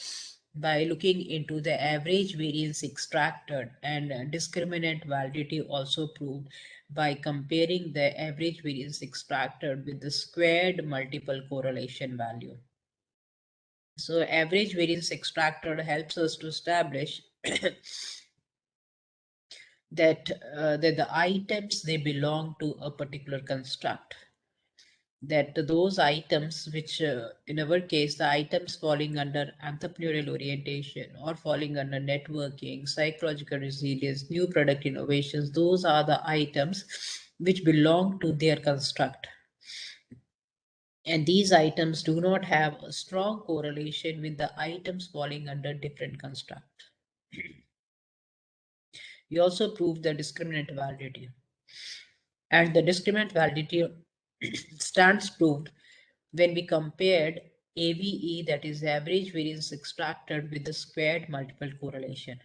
looking into the average variance extracted, and discriminant validity also proved by comparing the average variance extracted with the squared multiple correlation value. So average variance extracted helps us to establish that the items, they belong to a particular construct, that those items which in our case the items falling under entrepreneurial orientation or falling under networking, psychological resilience, new product innovations, those are the items which belong to their construct, and these items do not have a strong correlation with the items falling under different construct. We also proved the discriminant validity, and the discriminant validity stands proved when we compared AVE, that is average variance extracted, with the squared multiple correlation.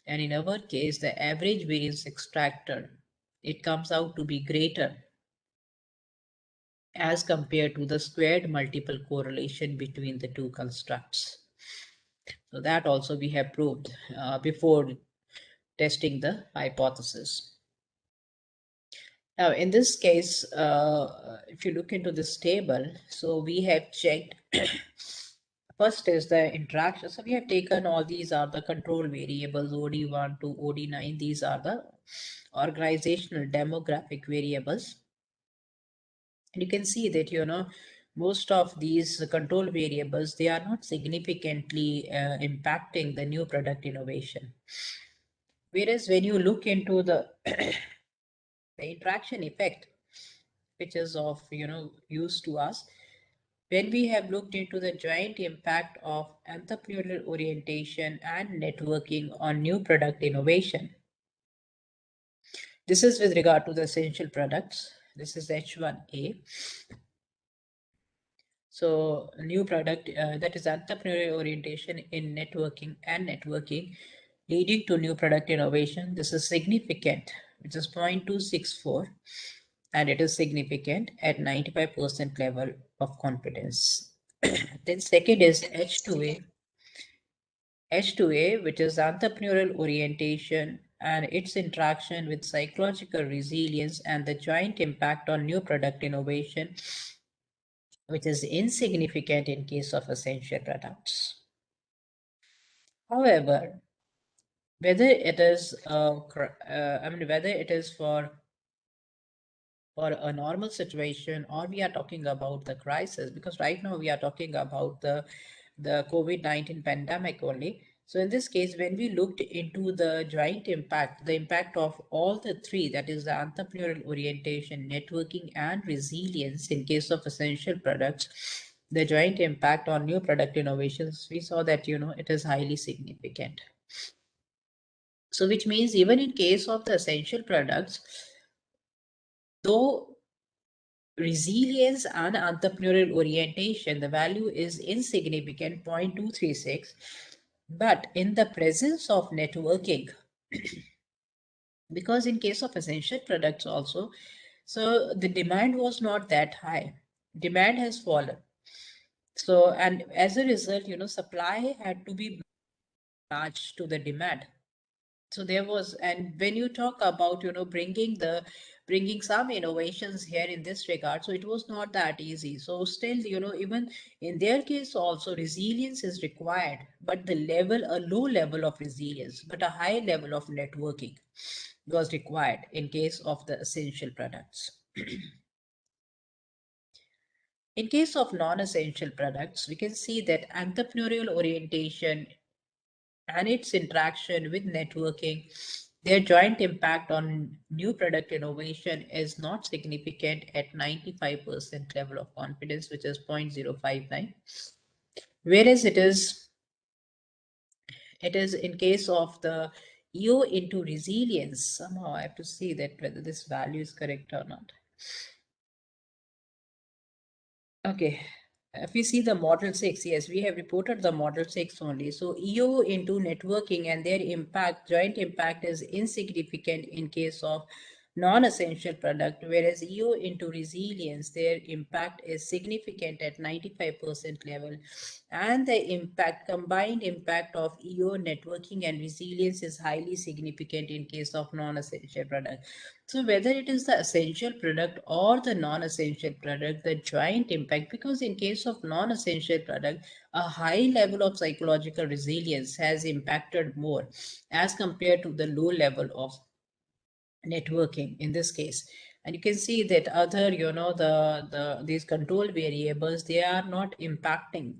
And in our case, the average variance extracted, it comes out to be greater as compared to the squared multiple correlation between the two constructs. So that also we have proved before testing the hypothesis. Now, in this case, if you look into this table, so we have checked, first is the interaction. So we have taken all these are the control variables, OD1 to OD9. These are the organizational demographic variables. And you can see that, most of these control variables, they are not significantly impacting the new product innovation. Whereas when you look into the interaction effect, which is of use to us, when we have looked into the joint impact of entrepreneurial orientation and networking on new product innovation, this is with regard to the essential products. This is H1A. So new product, that is entrepreneurial orientation in networking and networking leading to new product innovation. This is significant, which is 0.264, and it is significant at 95% level of confidence. Then second is H2A, which is entrepreneurial orientation and its interaction with psychological resilience and the joint impact on new product innovation, which is insignificant in case of essential products. However, whether it is whether it is for a normal situation or we are talking about the crisis, because right now we are talking about the COVID-19 pandemic only. So in this case, when we looked into the joint impact, the impact of all the three, that is the entrepreneurial orientation, networking, and resilience in case of essential products, the joint impact on new product innovations, we saw that, it is highly significant. So which means even in case of the essential products, though resilience and entrepreneurial orientation, the value is insignificant, 0.236, but in the presence of networking, because in case of essential products also, so the demand was not that high, demand has fallen. So, and as a result, supply had to be matched to the demand. So there was, and when you talk about, bringing some innovations here in this regard, so it was not that easy. So still, even in their case also resilience is required, but a low level of resilience, but a high level of networking was required in case of the essential products. In case of non-essential products, we can see that entrepreneurial orientation and its interaction with networking, their joint impact on new product innovation is not significant at 95% level of confidence, which is 0.059. Whereas it is in case of the EO into resilience, somehow I have to see that whether this value is correct or not. Okay. If we see the model 6, yes, we have reported the model 6 only. So EO into networking and their impact, joint impact is insignificant in case of non-essential product, whereas EO into resilience, their impact is significant at 95% level. And the combined impact of EO, networking, and resilience is highly significant in case of non-essential product. So whether it is the essential product or the non-essential product, the joint impact, because in case of non-essential product, a high level of psychological resilience has impacted more as compared to the low level of networking in this case. And you can see that other, these control variables, they are not impacting,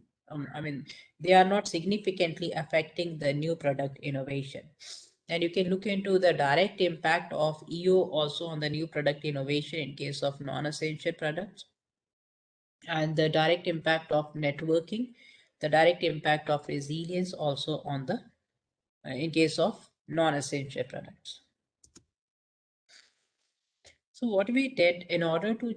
they are not significantly affecting the new product innovation. And you can look into the direct impact of EO also on the new product innovation in case of non-essential products, and the direct impact of networking, the direct impact of resilience also on the in case of non-essential products. So what we did in order to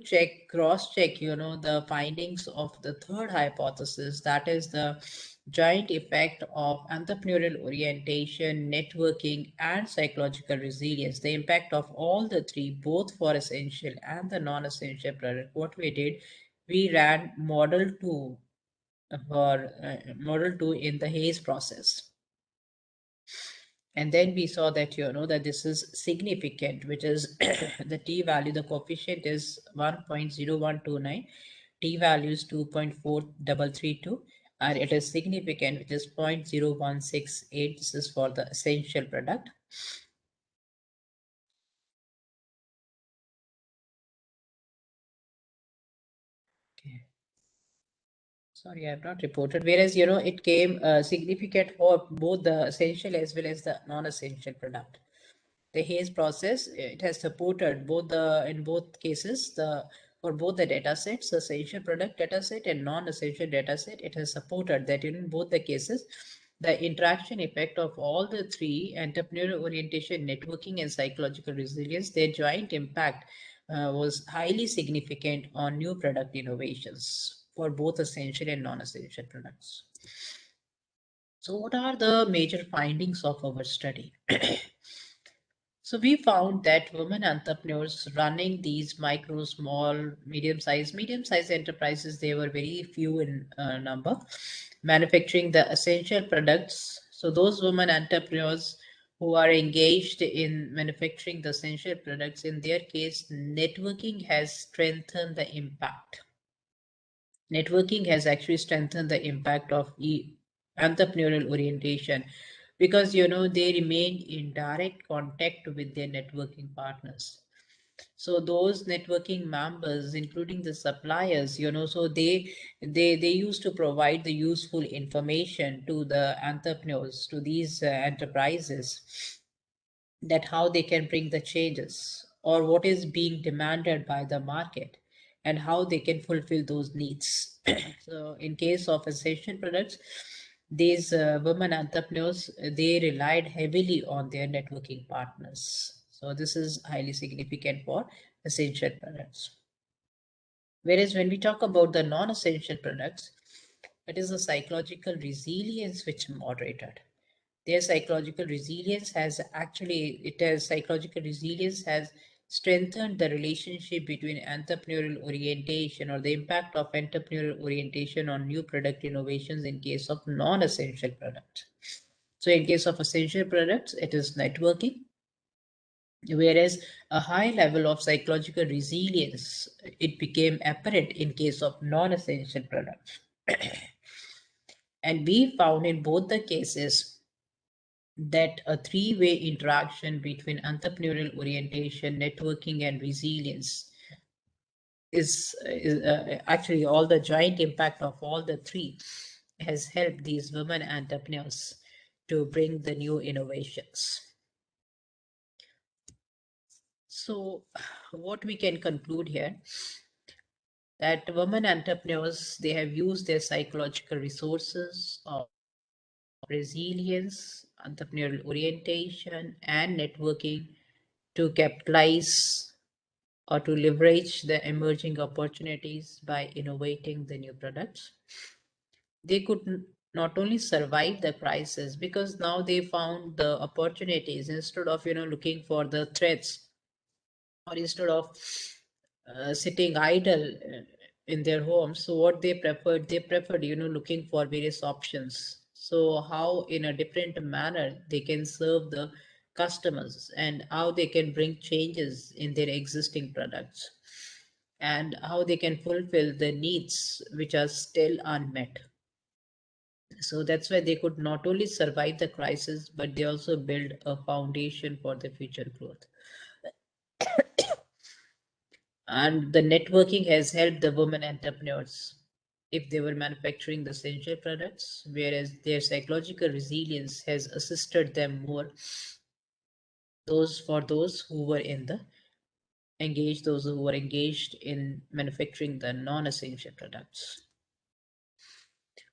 cross-check, the findings of the third hypothesis, that is the joint effect of entrepreneurial orientation, networking, and psychological resilience, the impact of all the three, both for essential and the non-essential product. What we did, we ran model 2 in the Hayes process. And then we saw that, that this is significant, which is the t-value, the coefficient is 1.0129, t-value is 2.4332, and it is significant, which is 0.0168. This is for the essential product. Okay. Sorry, I have not reported. Whereas, it came significant for both the essential as well as the non-essential product. The Hayes process, it has supported both in both cases, for both the data sets, the essential product data set and non-essential data set, it has supported that in both the cases, the interaction effect of all the three, entrepreneurial orientation, networking, and psychological resilience, their joint impact was highly significant on new product innovations for both essential and non-essential products. So what are the major findings of our study? So we found that women entrepreneurs running these micro, small, medium-sized enterprises, they were very few in number, manufacturing the essential products. So those women entrepreneurs who are engaged in manufacturing the essential products, in their case, networking has strengthened the impact. Networking has actually strengthened the impact of entrepreneurial orientation, because they remain in direct contact with their networking partners. So those networking members, including the suppliers, so they used to provide the useful information to the entrepreneurs, to these enterprises, that how they can bring the changes or what is being demanded by the market and how they can fulfill those needs. So in case of essential products, these women entrepreneurs, they relied heavily on their networking partners. So this is highly significant for essential products. Whereas when we talk about the non-essential products, it is the psychological resilience which moderated. Their psychological resilience has strengthened the relationship between entrepreneurial orientation, or the impact of entrepreneurial orientation on new product innovations in case of non-essential products. So in case of essential products, it is networking, whereas a high level of psychological resilience, it became apparent in case of non-essential products. And we found in both the cases that a three-way interaction between entrepreneurial orientation, networking, and resilience is actually all the joint impact of all the three has helped these women entrepreneurs to bring the new innovations. So what we can conclude here, that women entrepreneurs, they have used their psychological resources of resilience, entrepreneurial orientation, and networking to capitalize or to leverage the emerging opportunities by innovating the new products. They could not only survive the crisis, because now they found the opportunities instead of looking for the threats, or instead of sitting idle in their homes. So what they preferred, looking for various options. So how in a different manner they can serve the customers, and how they can bring changes in their existing products, and how they can fulfill the needs which are still unmet. So that's why they could not only survive the crisis, but they also build a foundation for the future growth. And the networking has helped the women entrepreneurs if they were manufacturing the essential products, whereas their psychological resilience has assisted them more. Those who were engaged in manufacturing the non-essential products.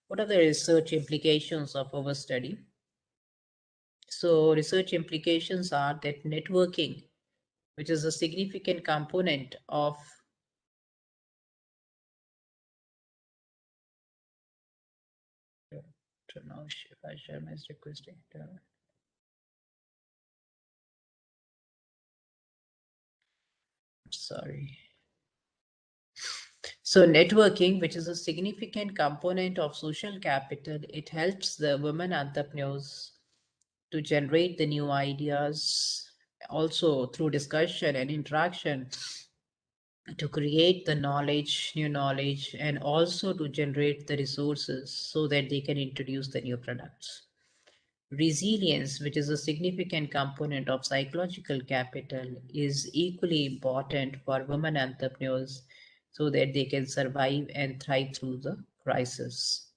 What are the research implications of our study? So research implications are that networking, which is a significant component of sorry. So networking, which is a significant component of social capital, it helps the women entrepreneurs to generate the new ideas, also through discussion and interaction, to create the knowledge, new knowledge, and also to generate the resources so that they can introduce the new products. Resilience, which is a significant component of psychological capital, is equally important for women entrepreneurs so that they can survive and thrive through the crisis.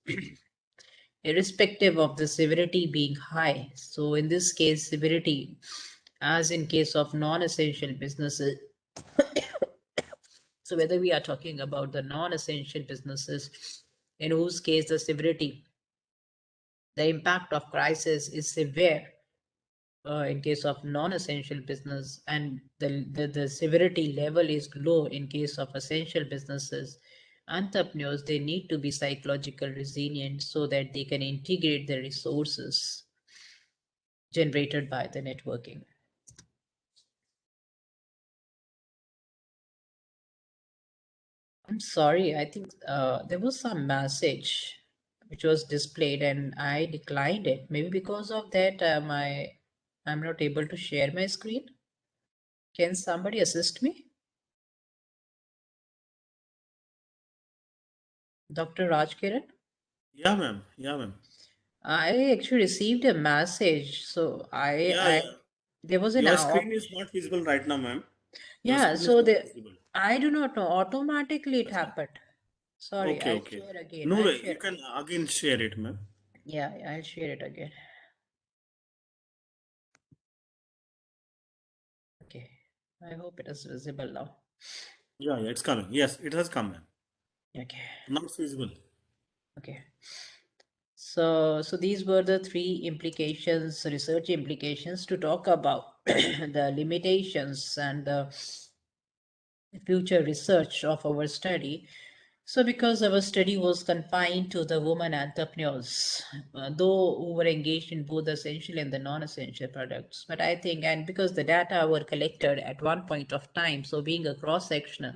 Irrespective of the severity being high. So in this case, severity, as in case of non-essential businesses, so whether we are talking about the non-essential businesses, in whose case the severity, the impact of crisis is severe, in case of non-essential business, and the severity level is low in case of essential businesses, entrepreneurs, they need to be psychological resilient so that they can integrate the resources generated by the networking. I'm sorry, I think there was some message which was displayed and I declined it. Maybe because of that, I'm not able to share my screen. Can somebody assist me? Dr. Rajkiran? Yeah, ma'am. Yeah, ma'am. I actually received a message. So Yeah. there was an Your screen is not visible right now, ma'am. Your yeah, screen is so not visible. I do not know. Automatically it That's fine. happened. Sorry, Okay, I'll okay. share again. No I'll way. share You can again. again share it, ma'am. Yeah, I'll share it again. Okay. I hope it is visible now. Yeah, it's coming. Yes, it has come, ma'am. Okay. Now it's visible. Okay. So these were the three implications, research implications to talk about the limitations and the future research of our study. So because our study was confined to the women entrepreneurs, though who were engaged in both the essential and the non-essential products, but I think, and because the data were collected at one point of time, so being a cross-sectional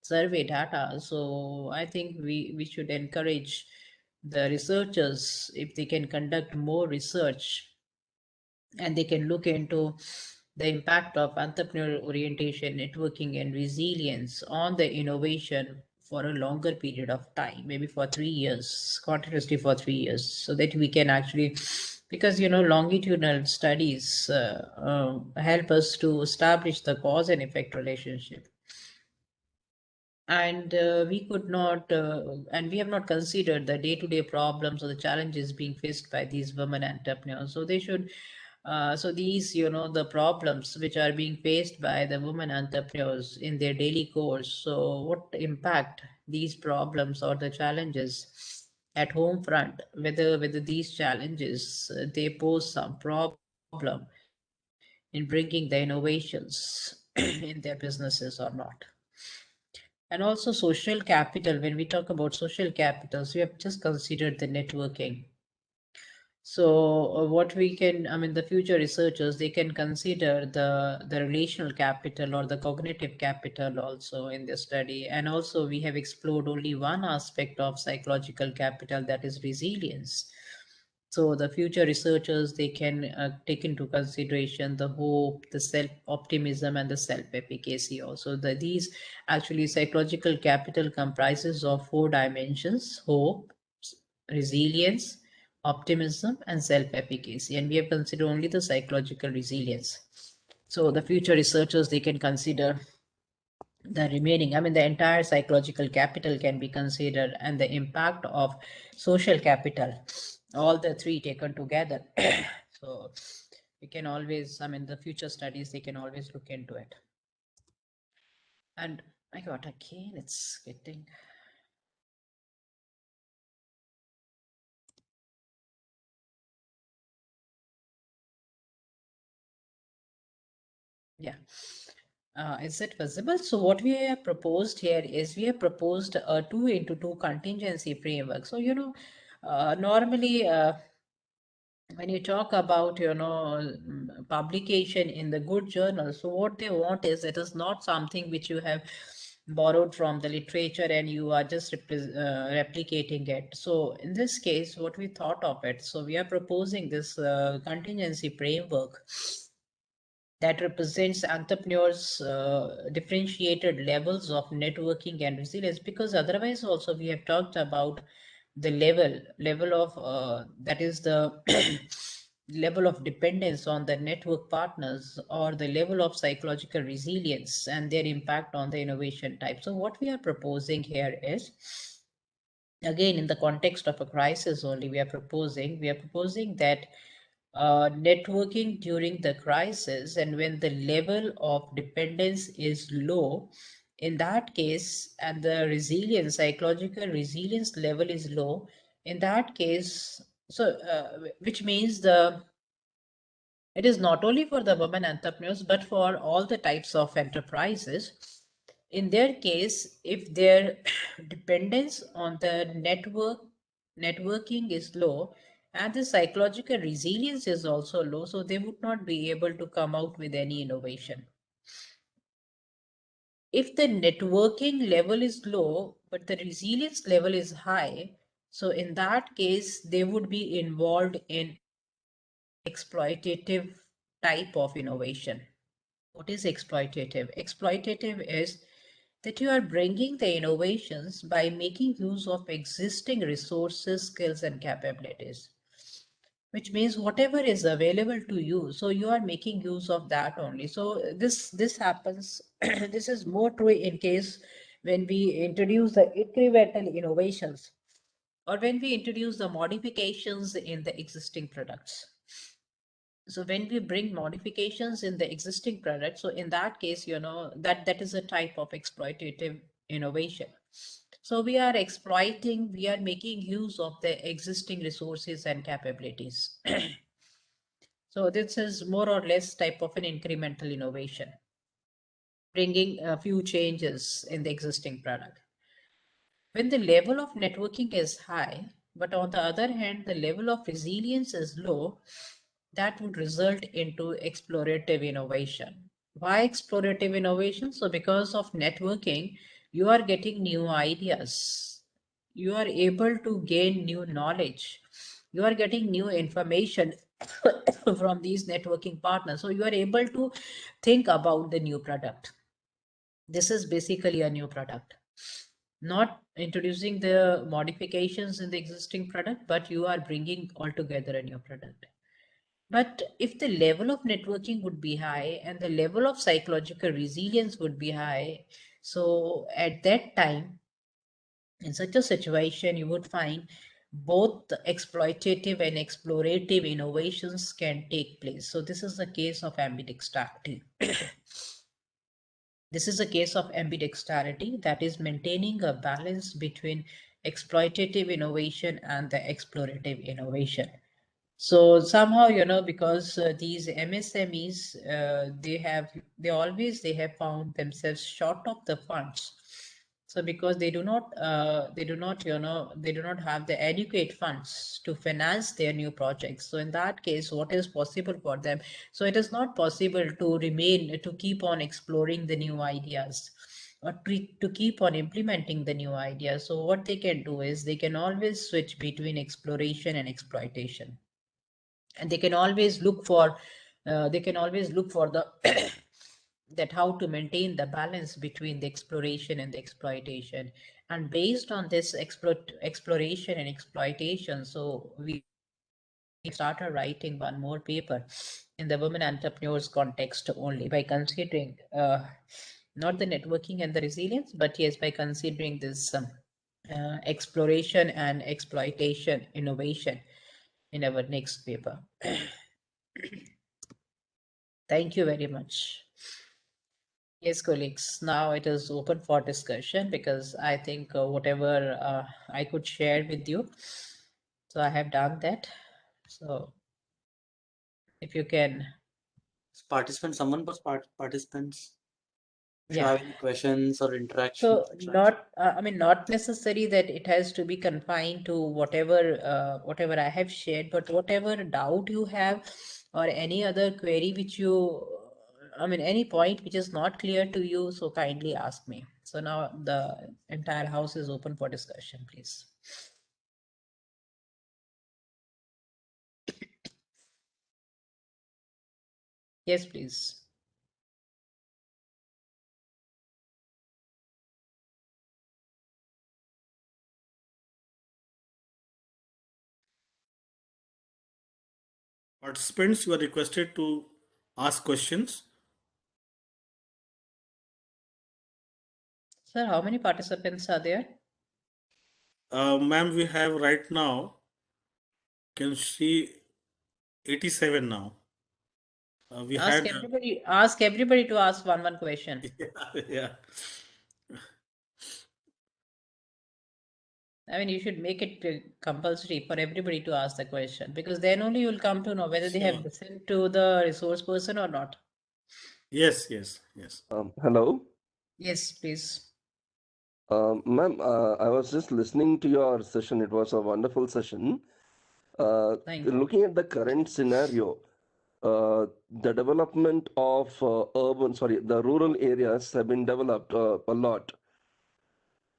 survey data, so I think we should encourage the researchers, if they can conduct more research and they can look into the impact of entrepreneurial orientation, networking, and resilience on the innovation for a longer period of time, maybe for 3 years, continuously for 3 years, so that we can actually, because longitudinal studies help us to establish the cause and effect relationship. And we could not, and we have not considered the day-to-day problems or the challenges being faced by these women entrepreneurs. So they should, so these, the problems which are being faced by the women entrepreneurs in their daily course. So what impact these problems or the challenges at home front, whether these challenges, they pose some problem in bringing the innovations in their businesses or not. And also social capital. When we talk about social capitals, we have just considered the networking. So what we can, I mean, the future researchers, they can consider the relational capital or the cognitive capital also in the study. And also we have explored only one aspect of psychological capital, that is resilience. So the future researchers, they can take into consideration the hope, the self-optimism, and the self-efficacy also. These actually psychological capital comprises of 4 dimensions: hope, resilience, optimism, and self-efficacy. And we have considered only the psychological resilience. So the future researchers, they can consider the remaining, I mean, the entire psychological capital can be considered, and the impact of social capital, all the three taken together. So we can always, I mean, the future studies, they can always look into it. And my God, again, it's getting. Yeah. Is it visible? So what we have proposed here is we have proposed a 2x2 contingency framework. So, normally when you talk about, publication in the good journal, so what they want is it is not something which you have borrowed from the literature and you are just replicating it. So in this case, what we thought of it, so we are proposing this contingency framework that represents entrepreneurs' differentiated levels of networking and resilience, because otherwise also we have talked about the level of that is the level of dependence on the network partners, or the level of psychological resilience and their impact on the innovation type. So what we are proposing here is, again, in the context of a crisis only, we are proposing that networking during the crisis, and when the level of dependence is low, in that case, and the resilience, psychological resilience level is low, in that case, so which means it is not only for the women entrepreneurs, but for all the types of enterprises. In their case, if their dependence on the networking is low, and the psychological resilience is also low, so they would not be able to come out with any innovation. If the networking level is low, but the resilience level is high, so in that case, they would be involved in exploitative type of innovation. What is exploitative? Exploitative is that you are bringing the innovations by making use of existing resources, skills, and capabilities, which means whatever is available to you, so you are making use of that only. So this happens. This is more true in case when we introduce the incremental innovations, or when we introduce the modifications in the existing products. So when we bring modifications in the existing product, so in that case, that is a type of exploitative innovation. So we are exploiting, we are making use of the existing resources and capabilities. So this is more or less type of an incremental innovation, bringing a few changes in the existing product. When the level of networking is high, but on the other hand, the level of resilience is low, that would result into explorative innovation. Why explorative innovation? So because of networking, you are getting new ideas. You are able to gain new knowledge. You are getting new information from these networking partners. So you are able to think about the new product. This is basically a new product. Not introducing the modifications in the existing product, but you are bringing altogether a new product. But if the level of networking would be high and the level of psychological resilience would be high, so at that time, in such a situation, you would find both the exploitative and explorative innovations can take place. So this is the case of ambidextrosity. This is a case of ambidexterity, that is maintaining a balance between exploitative innovation and the explorative innovation. So somehow, because these MSMEs, they have found themselves short of the funds. So because they do not have the adequate funds to finance their new projects. So in that case, what is possible for them? So it is not possible to keep on exploring the new ideas, or to keep on implementing the new ideas. So what they can do is they can always switch between exploration and exploitation, and they can always look for the that how to maintain the balance between the exploration and the exploitation. And based on this exploration and exploitation, so we started writing one more paper in the women entrepreneurs context only, by considering not the networking and the resilience, but yes, by considering this exploration and exploitation innovation in our next paper. Thank you very much. Yes, colleagues, now it is open for discussion because I think whatever I could share with you, so I have done that. So if you can, Participants, someone was participants. If you yeah. have any questions or interaction. So not, I mean, not necessary that it has to be confined to whatever I have shared, but whatever doubt you have or any other query which you, I mean, any point which is not clear to you, so kindly ask me. So now the entire house is open for discussion, please. Yes, please. Participants, you are requested to ask questions. Sir, how many participants are there? Ma'am, we have right now, can see 87 now. We Ask had, everybody to ask one question. yeah. I mean, you should make it compulsory for everybody to ask the question because then only you'll come to know whether they have Sure. listened to the resource person or not. Yes, yes, yes. Hello. Yes, please. Ma'am, I was just listening to your session. It was a wonderful session. Thank you. Looking at the current scenario, the development of the rural areas have been developed a lot.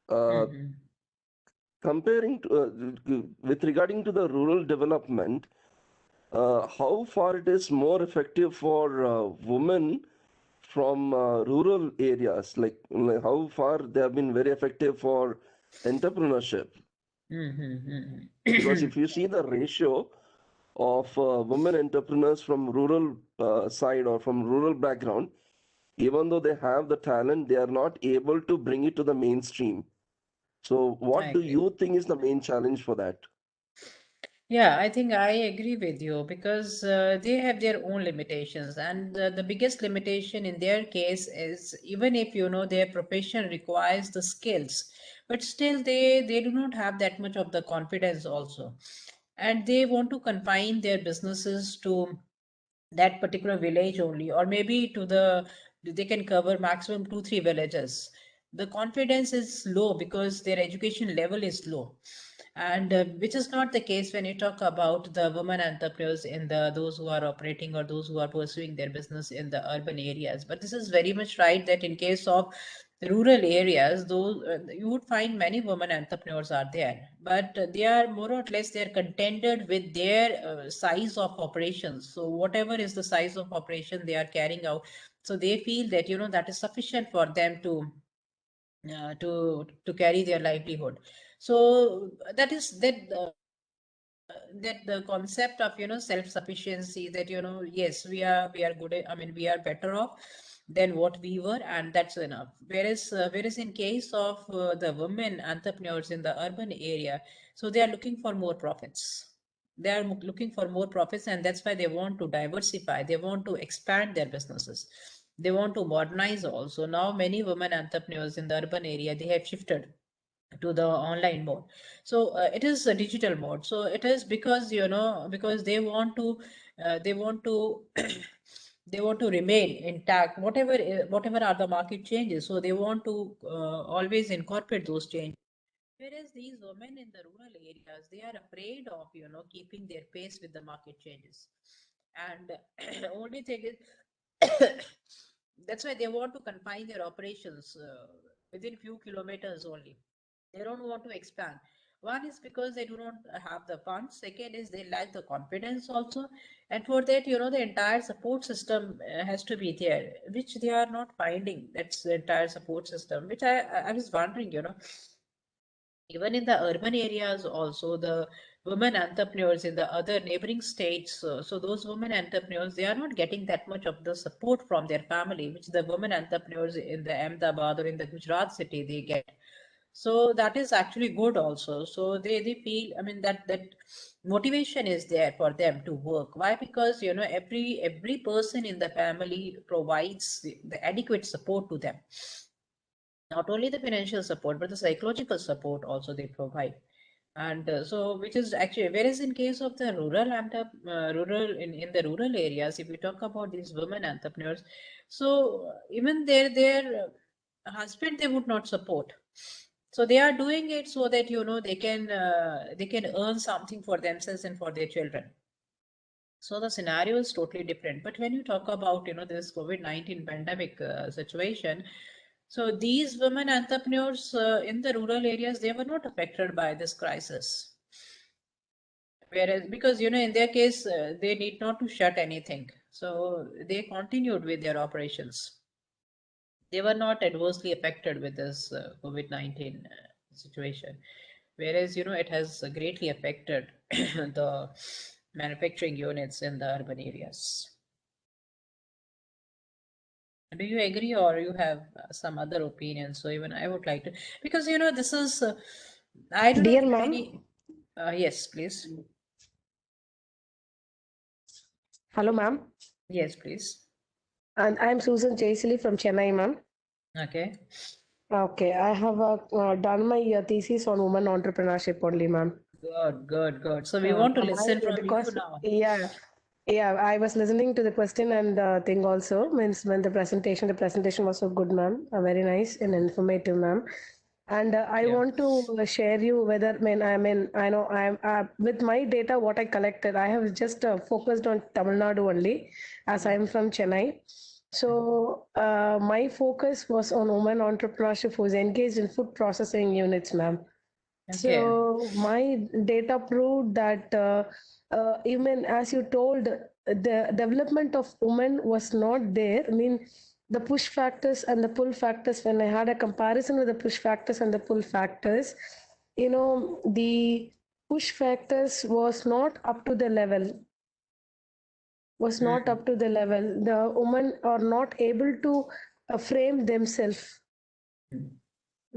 Mhm. Comparing to, with regarding to the rural development, how far it is more effective for women from rural areas, like how far they have been very effective for entrepreneurship. Mhm, Because mhm. if you see the ratio of women entrepreneurs from rural side or from rural background, even though they have the talent, they are not able to bring it to the mainstream. So I what do agree. you think is the main challenge for that? Yeah, I think I agree with you because they have their own limitations, and the biggest limitation in their case is even if you know their profession requires the skills, but still they do not have that much of the confidence also, and they want to confine their businesses to that particular village only, or maybe to they can cover maximum 2 3 villages. The confidence is low because their education level is low, and which is not the case when you talk about the women entrepreneurs in the those who are operating or those who are pursuing their business in the urban areas. But this is very much right that in case of rural areas, those you would find many women entrepreneurs are there, but they are more or less they are contented with their size of operations. So whatever is the size of operation they are carrying out, so they feel that you know that is sufficient for them to carry their livelihood. So that is that the concept of you know self-sufficiency, that you know yes we are good I mean we are better off than what we were, and that's enough. Whereas in case of the women entrepreneurs in the urban area, so they are looking for more profits. They are looking for more profits, and that's why they want to diversify, they want to expand their businesses, they want to modernize also. Now many women entrepreneurs in the urban area, they have shifted to the online mode. So it is a digital mode. So it is because you know because they want to they want to remain intact whatever are the market changes. So they want to always incorporate those changes. Whereas these women in the rural areas, they are afraid of you know keeping their pace with the market changes. And only thing is that's why they want to confine their operations within few kilometers only. They don't want to expand. One is because they do not have the funds. Second is they lack the confidence also. And for that, you know, the entire support system has to be there, which they are not finding. That's the entire support system, which I was wondering, you know, even in the urban areas also, women entrepreneurs in the other neighboring states. So those women entrepreneurs, they are not getting that much of the support from their family, which the women entrepreneurs in the Ahmedabad or in the Gujarat city they get. So that is actually good also. So they feel, I mean, that motivation is there for them to work. Why? Because every person in the family provides the adequate support to them. Not only the financial support, but the psychological support also they provide. And so, which is actually, whereas in case of the rural in the rural areas, if we talk about these women entrepreneurs, so even their husband they would not support. So they are doing it so that they can earn something for themselves and for their children. So the scenario is totally different. But when you talk about this COVID-19 pandemic situation, so these women entrepreneurs in the rural areas, they were not affected by this crisis. Whereas, because in their case, they need not to shut anything, so they continued with their operations. They were not adversely affected with this COVID-19 situation. Whereas, it has greatly affected the manufacturing units in the urban areas. Do you agree, or you have some other opinion? So even I would like to, because this is, I don't know Dear if ma'am, any, yes, please. hello ma'am, Yes, please. and I'm Susan Jaisley from Chennai, ma'am. Okay. Okay, I have done my thesis on women entrepreneurship only, ma'am. Good, good, good. So we want to listen from you Because now. yeah, I was listening to the question and thing also. Means when the presentation was so good, ma'am. Very nice and informative, ma'am. And I Yeah. want to share you whether, I know I'm with my data, what I collected, I have just focused on Tamil Nadu only, as I'm from Chennai. So my focus was on women entrepreneurship who's engaged in food processing units, ma'am. Okay. So my data proved that even as you told, the development of women was not there. I mean, the push factors and the pull factors, when I had a comparison with the push factors and the pull factors, the push factors was not up to the level, was not up to the level. The women are not able to frame themselves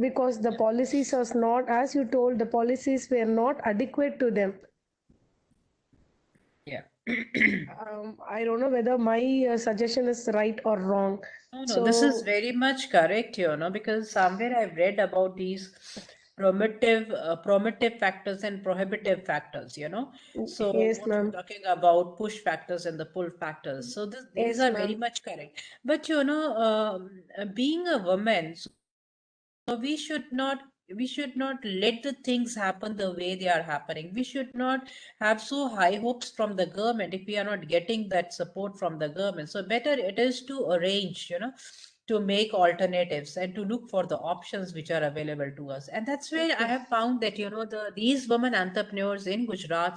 because the policies was not, as you told, the policies were not adequate to them. Yeah. I don't know whether my suggestion is right or wrong. No, this is So very much correct, because somewhere I've read about these promotive factors and prohibitive factors. So yes, what you're ma'am. talking about, push factors and the pull factors. So these Yes, are very ma'am. much correct. But being a woman, so we should not let the things happen the way they are happening. We should not have so high hopes from the government if we are not getting that support from the government. So better it is to arrange, to make alternatives and to look for the options which are available to us. And that's where I Okay. have found that, these women entrepreneurs in Gujarat,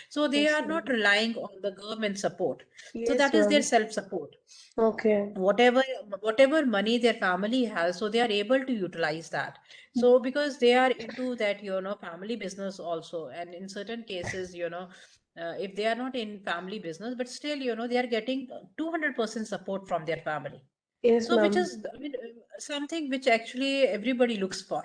so they Yes, are not ma'am. relying on the government support. So Yes, that is their ma'am. self-support. Okay. Whatever money their family has, so they are able to utilize that. So because they are into that family business also, and in certain cases, if they are not in family business, but still they are getting 200% support from their family. Yes, So which ma'am. is, I mean, something which actually everybody looks for.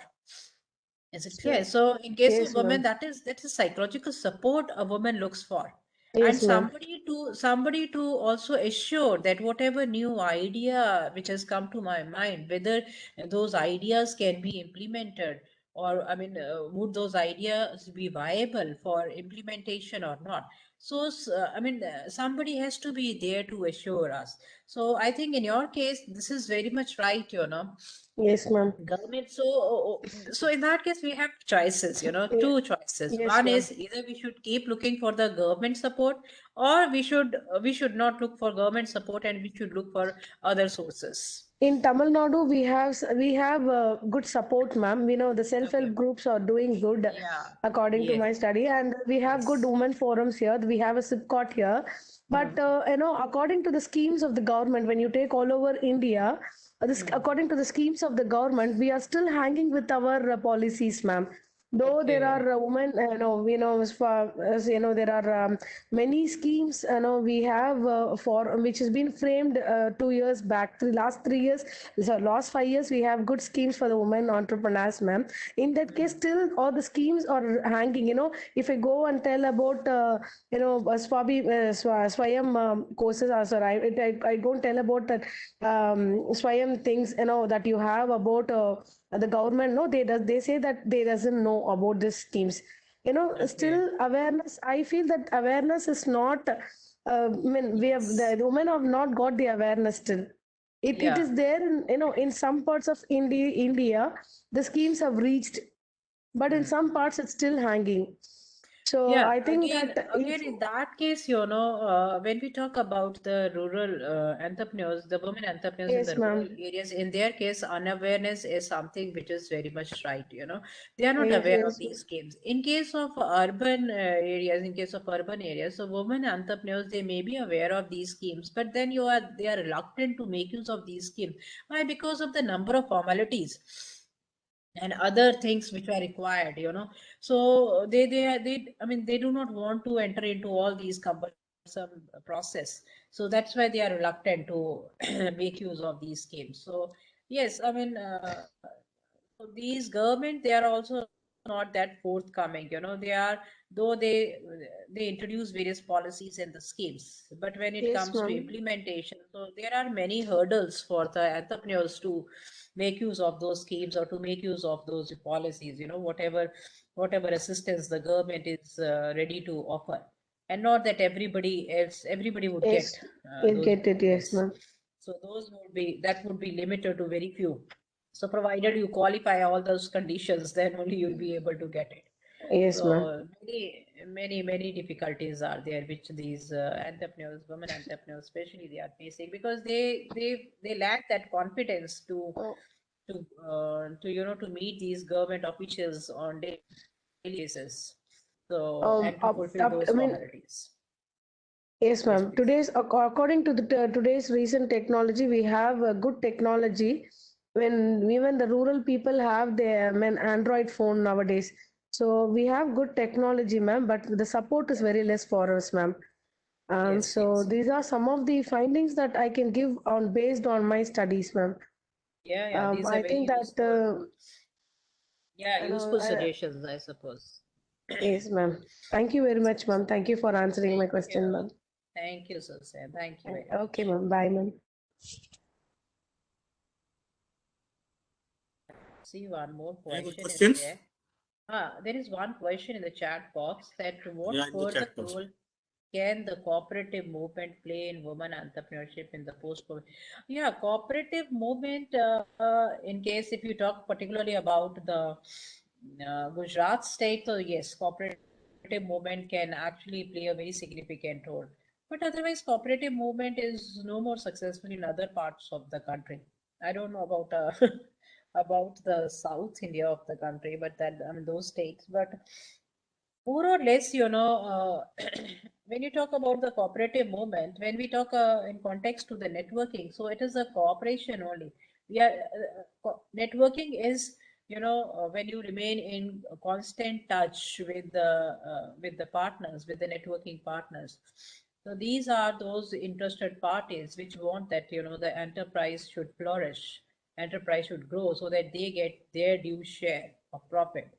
Is it clear? So, So in case of yes, women, ma'am. that is psychological support a woman looks for, and Yes, ma'am. somebody to also assure that whatever new idea which has come to my mind, whether those ideas can be implemented, or I mean, would those ideas be viable for implementation or not? So I mean, somebody has to be there to assure us. So I think in your case, this is very much right. Yes, ma'am. Government. So in that case, we have choices, Ye- two choices. Yes, One ma'am. is either we should keep looking for the government support, or we should not look for government support and we should look for other sources. In Tamil Nadu, we have good support, ma'am. We know the Okay. self-help groups are doing good, Yeah. according to Yes. my study, and we have good Yes. women forums here. We have a SIPCOT here, but Hmm. according to the schemes of the government, when you take all over India, Hmm. according to the schemes of the government, we are still hanging with our policies, ma'am. Though there Okay. are women, as far as there are many schemes, we have for which has been framed 2 years back, last 3 years, so last 5 years, we have good schemes for the women entrepreneurs, ma'am. In that case, still all the schemes are hanging. If I go and tell about Swayam courses, also I don't tell about that Swayam things, that you have about. The government, no, they say that they doesn't know about these schemes. Okay. Still awareness, I feel that awareness is not, I mean, we have, Yes. the women have not got the awareness still. It Yeah. is there in, in some parts of India, the schemes have reached, but in Hmm. some parts it's still hanging. So Yeah, I think again, that if, again, in that case, when we talk about the rural entrepreneurs, the women entrepreneurs in the yes, rural ma'am. areas, in their case, unawareness is something which is very much right. They are not Yes, aware of yes, these schemes. In case of urban areas, in case of urban areas, so women entrepreneurs, they may be aware of these schemes, but then they are reluctant to make use of these schemes. Why? Because of the number of formalities and other things which are required. So they I mean, they do not want to enter into all these cumbersome process, so that's why they are reluctant to make use of these schemes. So yes, I mean, so these government, they are also not that forthcoming. They are, though they introduce various policies and the schemes, but when it yes, comes to ma'am. implementation, so there are many hurdles for the entrepreneurs to make use of those schemes or to make use of those policies. Whatever assistance the government is ready to offer, and not that everybody would get Yes, you those get it, yes, benefits. ma'am. So that would be limited to very few. So provided you qualify all those conditions, then only you'll be able to get it. Yes, ma'am. So many difficulties are there which these entrepreneurs, women entrepreneurs especially, they are facing, because they lack that confidence to meet these government officials on daily basis. So, and to fulfill I those mean, formalities. yes, Yes, ma'am. please. According to today's recent technology, we have a good technology. When even the rural people have their, I mean, Android phone nowadays. So we have good technology, ma'am. But the support is Yeah. very less for us, ma'am. Yes, So please. these are some of the findings that I can give on based on my studies, ma'am. Yeah, these are I very think that useful. Yeah, you know, useful suggestions, I suppose. yes, ma'am. Thank you very Yes, much, please. ma'am. Thank you for answering my Thank question, you. ma'am. Thank you, Susan. Thank you very Okay, much. ma'am. Bye, ma'am. See, one more Any good question is questions? there. There is one question in the chat box, that what Yeah, in the further chat box. role can the cooperative movement play in women entrepreneurship in the post-COVID? Yeah, cooperative movement, in case if you talk particularly about the Gujarat state, so yes, cooperative movement can actually play a very significant role. But otherwise, cooperative movement is no more successful in other parts of the country. I don't know about about the South India of the country, but that, I mean, those states. But more or less, when you talk about the cooperative movement, when we talk in context to the networking, so it is a cooperation only. We are networking is, when you remain in constant touch with the partners, with the networking partners. So these are those interested parties which want that, the enterprise should flourish, enterprise should grow, so that they get their due share of profit.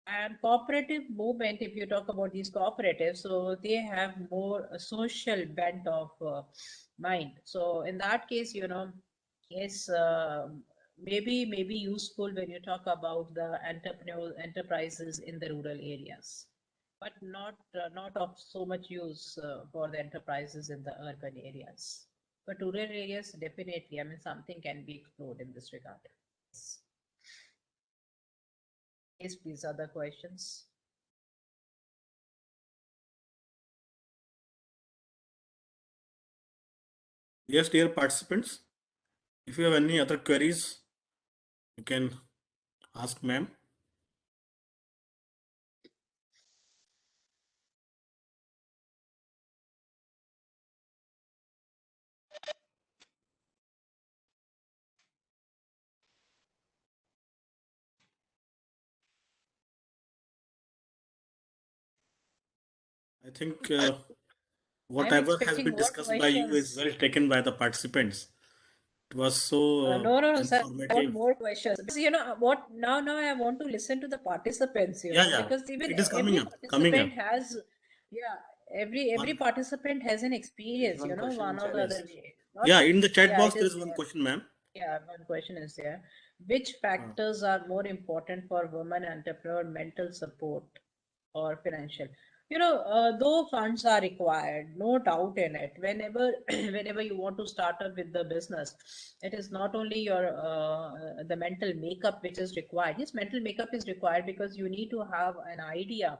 And cooperative movement, if you talk about these cooperatives, so they have more a social bent of mind. So in that case, yes, maybe useful when you talk about the entrepreneur enterprises in the rural areas, but not of so much use for the enterprises in the urban areas. But rural areas, definitely, I mean, something can be explored in this regard. Yes, please, other questions? Yes, dear participants, if you have any other queries, you can ask ma'am. I think I'm whatever has expecting been more discussed by you is questions. well taken by the participants. It was so No, sir. I want informative. more questions because what now I want to listen to the participants. Yeah. Because even It is every coming up. participant has, yeah, every One, participant has an experience. one question One in or chat the other box. way. Not, yeah, in the chat yeah, box it there is is one there. question, ma'am. Yeah, one question is there. Which factors are more important for women entrepreneur, mental support or financial? Though funds are required, no doubt in it. Whenever, whenever you want to start up with the business, it is not only your the mental makeup which is required. Yes, mental makeup is required because you need to have an idea.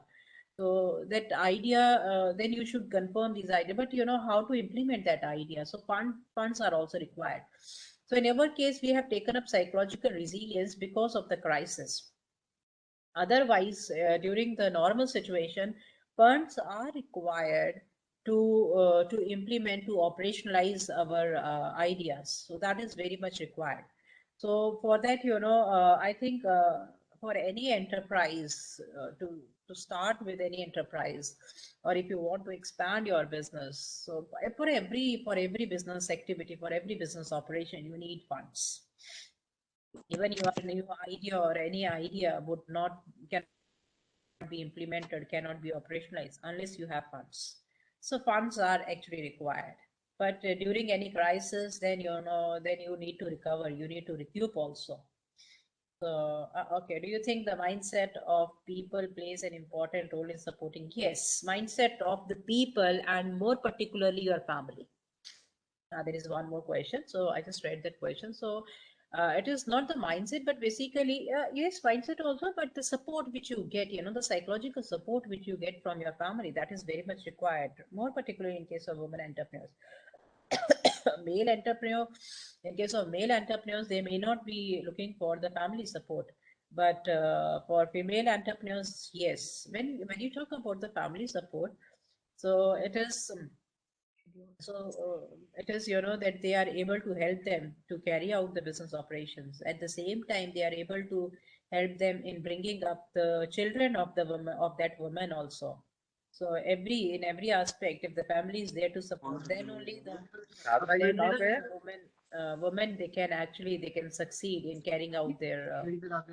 So that idea, then you should confirm these idea. But how to implement that idea. So funds are also required. So in our case, we have taken up psychological resilience because of the crisis. Otherwise, during the normal situation, funds are required to implement, to operationalize our ideas. So that is very much required. So for that, I think for any enterprise to start with any enterprise, or if you want to expand your business, so for every business activity, for every business operation, you need funds. Even your new idea or any idea would not cannot be implemented, cannot be operationalized unless you have funds. So funds are actually required. But during any crisis, then then you need to recover, you need to recoup also. So, okay, do you think the mindset of people plays an important role in supporting? Yes, mindset of the people and more particularly your family. There is one more question. So I just read that question. So it is not the mindset, but basically, yes, mindset also, but the support which you get, the psychological support which you get from your family, that is very much required, more particularly in case of women entrepreneurs. Male entrepreneur, in case of male entrepreneurs, they may not be looking for the family support. But for female entrepreneurs, yes. When you talk about the family support, so it is it is that they are able to help them to carry out the business operations. At the same time, they are able to help them in bringing up the children of the woman, of that woman also. So in every aspect, if the family is there to support, then only the women they can succeed in carrying out their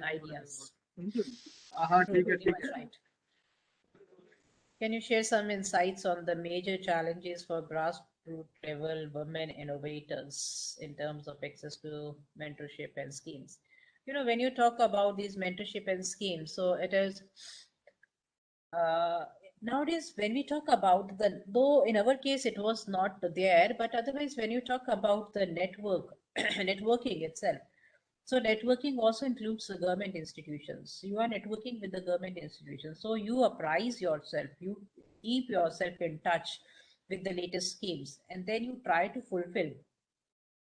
ideas. Pretty much right. Can you share some insights on the major challenges for grassroots level women innovators in terms of access to mentorship and schemes? When you talk about these mentorship and schemes, so it is uh, nowadays when we talk about though in our case it was not there, but otherwise when you talk about the networking itself, so networking also includes the government institutions. You are networking with the government institutions. So you apprise yourself, you keep yourself in touch with the latest schemes, and then you try to fulfill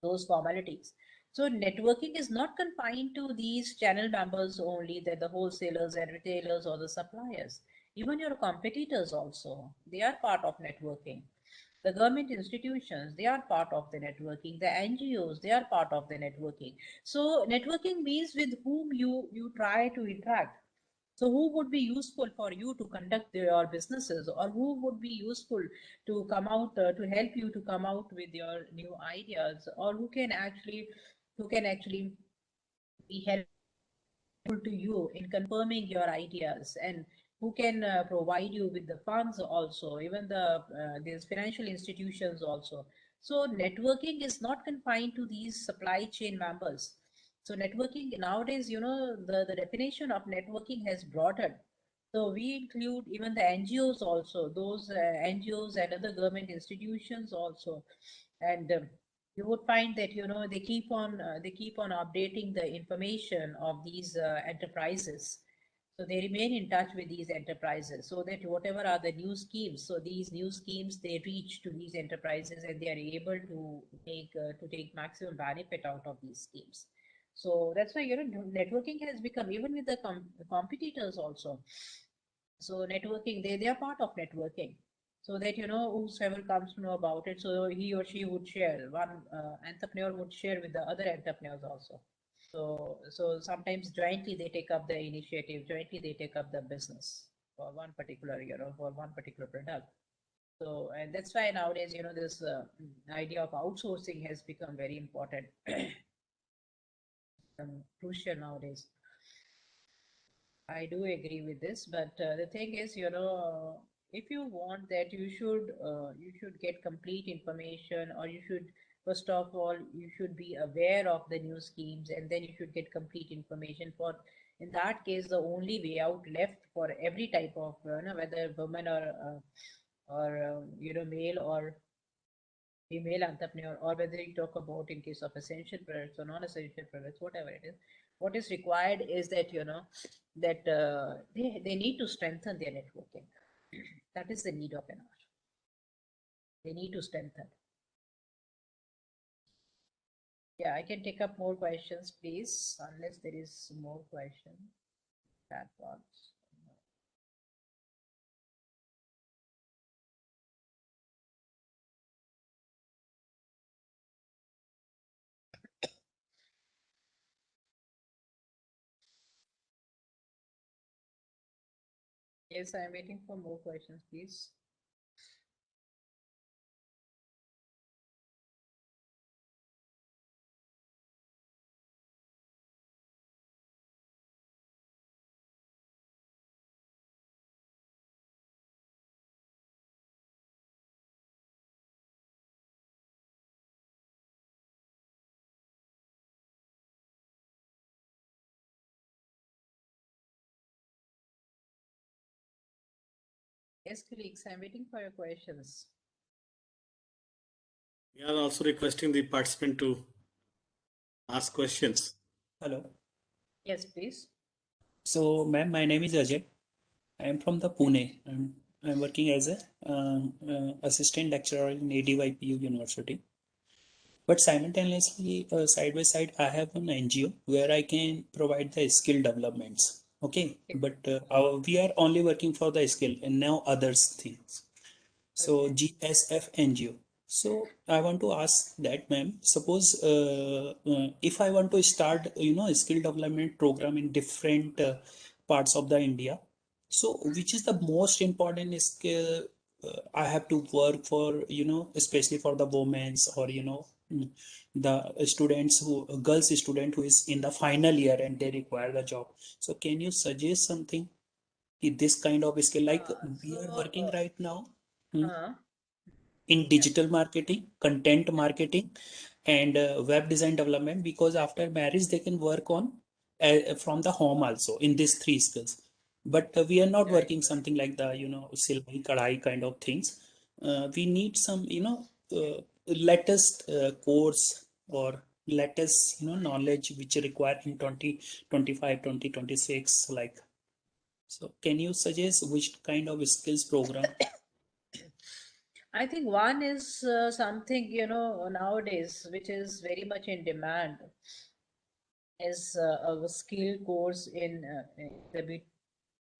those formalities. So networking is not confined to these channel members only, that the wholesalers and retailers or the suppliers. Even your competitors also, they are part of networking. The government institutions, they are part of the networking. The NGOs, they are part of the networking. So networking means with whom you try to interact. So who would be useful for you to conduct your businesses, or who would be useful to come out to help you to come out with your new ideas, or who can actually be helpful to you in confirming your ideas, and who can provide you with the funds also, even these financial institutions also. So networking is not confined to these supply chain members. So networking nowadays, the definition of networking has broadened. So we include even the NGOs also, those NGOs and other government institutions also. And you would find that they keep on updating the information of these enterprises. So they remain in touch with these enterprises, so that whatever are the new schemes, so these new schemes, they reach to these enterprises and they are able to take maximum benefit out of these schemes. So that's why networking has become, even with the competitors also. So networking, they are part of networking, so that whosoever comes to know about it, so he or she would share, one entrepreneur would share with the other entrepreneurs also. So sometimes jointly they take up the initiative, jointly they take up the business. for one particular, for one particular product. So, and that's why nowadays, this idea of outsourcing has become very important, crucial nowadays. I do agree with this, but the thing is, if you want that, you should get complete information, or you should first of all you should be aware of the new schemes, and then you should get complete information. For in that case, the only way out left for every type of whether woman or male or female entrepreneur, or whether you talk about in case of essential products or non-essential products, whatever it is, what is required is that that they need to strengthen their networking. That is the need of an hour. They need to strengthen. Yeah, I can take up more questions, please, unless there is more question. That part. Yes, I'm waiting for more questions, please. Yes, colleagues, I'm waiting for your questions. We are also requesting the participant to ask questions. Hello. Yes, please. So, ma'am, my name is Ajay. I am from the Pune. I'm working as a assistant lecturer in ADYPU University. But simultaneously, side by side, I have an NGO where I can provide the skill developments. Okay, but we are only working for the skill and now others things. So GSF NGO. So I want to ask that, ma'am. Suppose if I want to start, a skill development program in different parts of the India. So which is the most important skill I have to work for, especially for the women's or the students who girls student who is in the final year and they require the job. So can you suggest something? This kind of skill like we are working right now. Uh, In digital marketing, content marketing, and web design development, because after marriage they can work on from the home also in these three skills. But we are not right. working something like the silai kadai kind of things. We need some latest course or latest knowledge which require in 2025 2026 like. So can you suggest which kind of skills program? I think one is something, nowadays, which is very much in demand, is a skill course in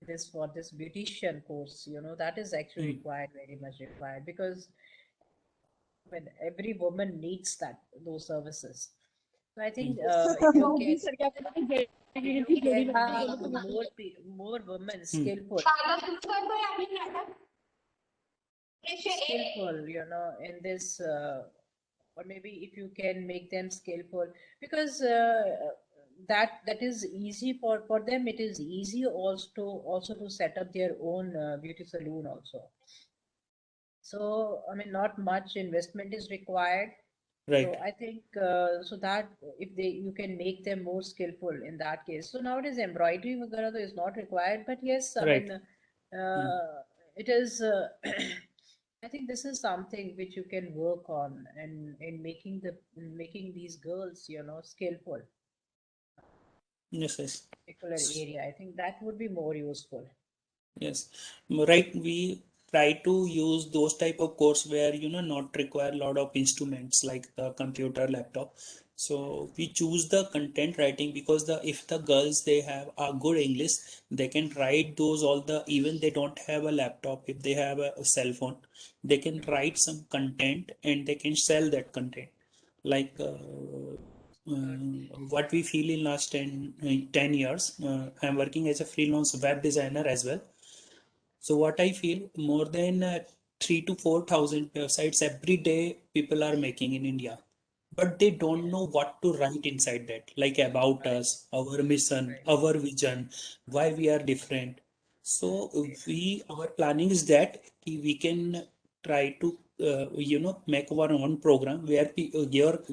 this beautician course, that is actually Hmm. required, very much required, because when every woman needs those services. So I think if you can make more women Hmm. skillful, in this, or maybe if you can make them skillful, because that is easy for them. It is easy also to set up their own beauty salon also. So I mean, not much investment is required. Right. So I think so that if you can make them more skillful in that case. So nowadays embroidery vagara though is not required, but yes, I Right. mean it is. I think this is something which you can work on, and in making these girls, skillful Yes, yes. particular area. I think that would be more useful. Yes, right. We try to use those type of course where not require a lot of instruments like the computer, laptop. So we choose the content writing because the if the girls they have a good English, they can write those all the even they don't have a laptop. If they have a cell phone, they can write some content and they can sell that content. Like what we feel in last 10 years, I'm working as a freelance web designer as well. So what I feel, more than 3 to 4 thousand websites every day people are making in India, but they don't know what to write inside that, like about us, our mission, our vision, why we are different. So our planning is that we can try to make our own program where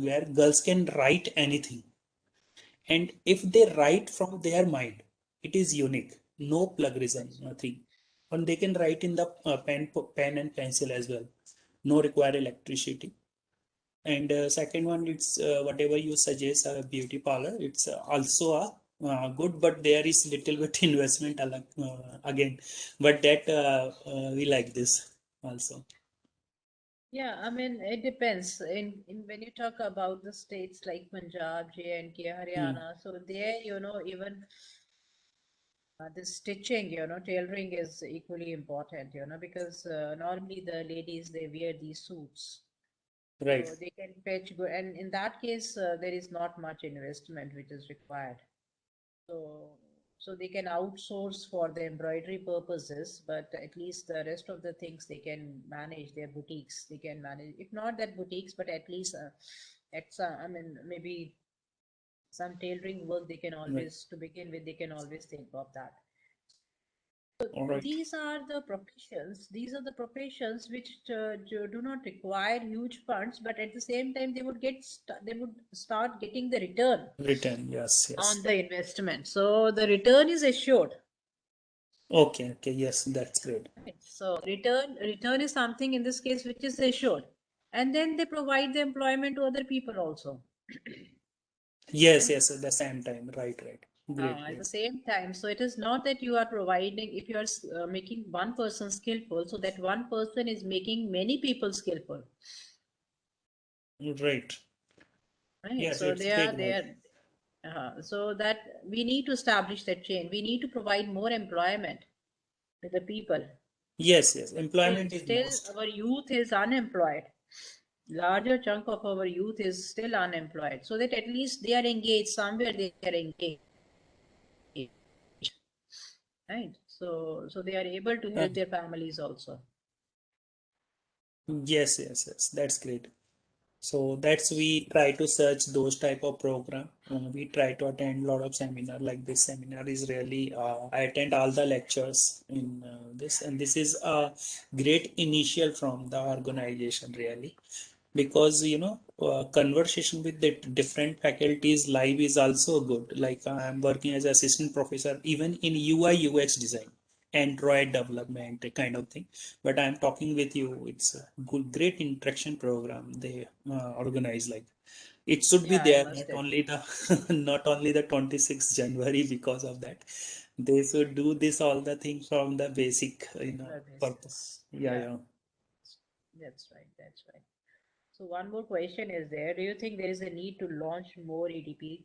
where girls can write anything, and if they write from their mind, it is unique, no plagiarism, nothing, and they can write in the pen and pencil as well, no require electricity. And second one, it's whatever you suggest, a beauty parlor, it's also a good, but there is little bit investment again, but that we like this also. Yeah, I mean, it depends. In when you talk about the states like Punjab, J&K, Haryana, so there, even the stitching, tailoring is equally important, because normally the ladies, they wear these suits. Right, So they can fetch good, and in that case, there is not much investment which is required. So, so they can outsource for the embroidery purposes, but at least the rest of the things they can manage. Their boutiques, they can manage. If not that boutiques, but at least at some, I mean, maybe some tailoring work they can right, always, to begin with, they can always think of that. all right. These are the professions. These are the professions which do not require huge funds, but at the same time, they would start getting the return Written, yes, yes. on the investment. So the return is assured. Okay, okay, yes, that's great. Right. So return is something in this case which is assured, and then they provide the employment to other people also. Yes, yes, at the same time, right, right. Great, At the great. same time, so it is not that you are providing, if you are making one person skillful, so that one person is making many people skillful. Right. Right. Yes, So it's they are great. there. So that we need to establish that chain. We need to provide more employment to the people. Yes, yes. Still, Employment is still most. our youth is unemployed. Larger chunk of our youth is still unemployed. So that at least they are engaged, somewhere they are engaged. Right. So they are able to Uh, help their families also. yes, yes, yes. That's great. So that's we try to search those type of program. We try to attend a lot of seminar. Like this seminar is really. I attend all the lectures in this, and this is a great initial from the organization really, because conversation with the different faculties live is also good. Like I'm working as assistant professor even in UI UX design, Android development kind of thing, but I'm talking with you. It's a good, great interaction program they organize. Like it should be Yeah, I there, must not agree. only the not only the 26th January. Because of that, they should do this all the things from the basic Regular purpose. basis. Yeah, Yeah, yeah. that's right. That's right. So one more question is there. Do you think there is a need to launch more EDP,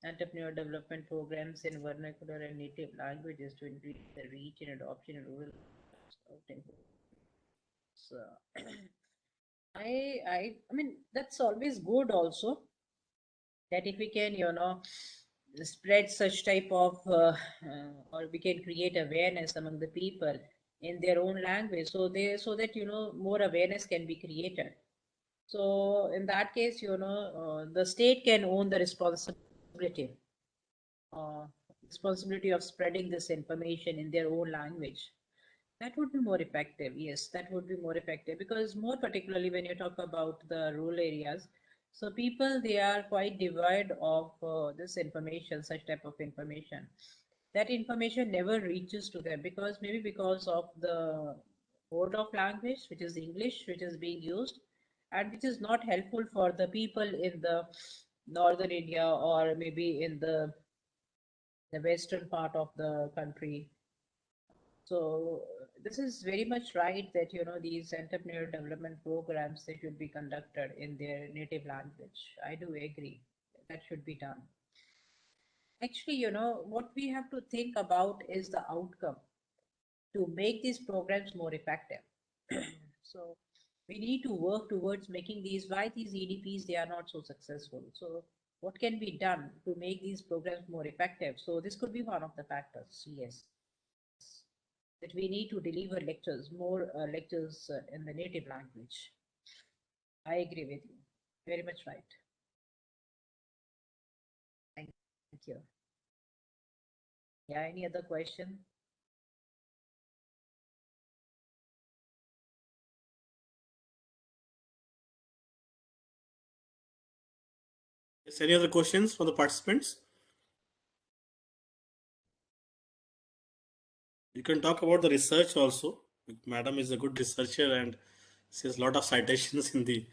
entrepreneur development programs in vernacular and native languages to increase the reach and adoption in rural scouting? So, I mean, that's always good also, that if we can, spread such type of, or we can create awareness among the people in their own language, so that, more awareness can be created. So in that case, the state can own the uh, responsibility of spreading this information in their own language. That would be more effective. Yes, that would be more effective, because more particularly when you talk about the rural areas, so people, they are quite devoid of this information, such type of information. That information never reaches to them, because maybe because of the mode of language, which is English, which is being used, and which is not helpful for the people in the northern India, or maybe in the western part of the country. So this is very much right, that these entrepreneur development programs, they should be conducted in their native language. I do agree that should be done. Actually, what we have to think about is the outcome to make these programs more effective. So we need to work towards making these, why these EDPs, they are not so successful. So what can be done to make these programs more effective? So this could be one of the factors. Yes. that we need to deliver lectures, more lectures in the native language. I agree with you. Very much right. Thank you. Yeah, any other question? Yes, any other questions from the participants? You can talk about the research also. Madam is a good researcher and she has a lot of citations in the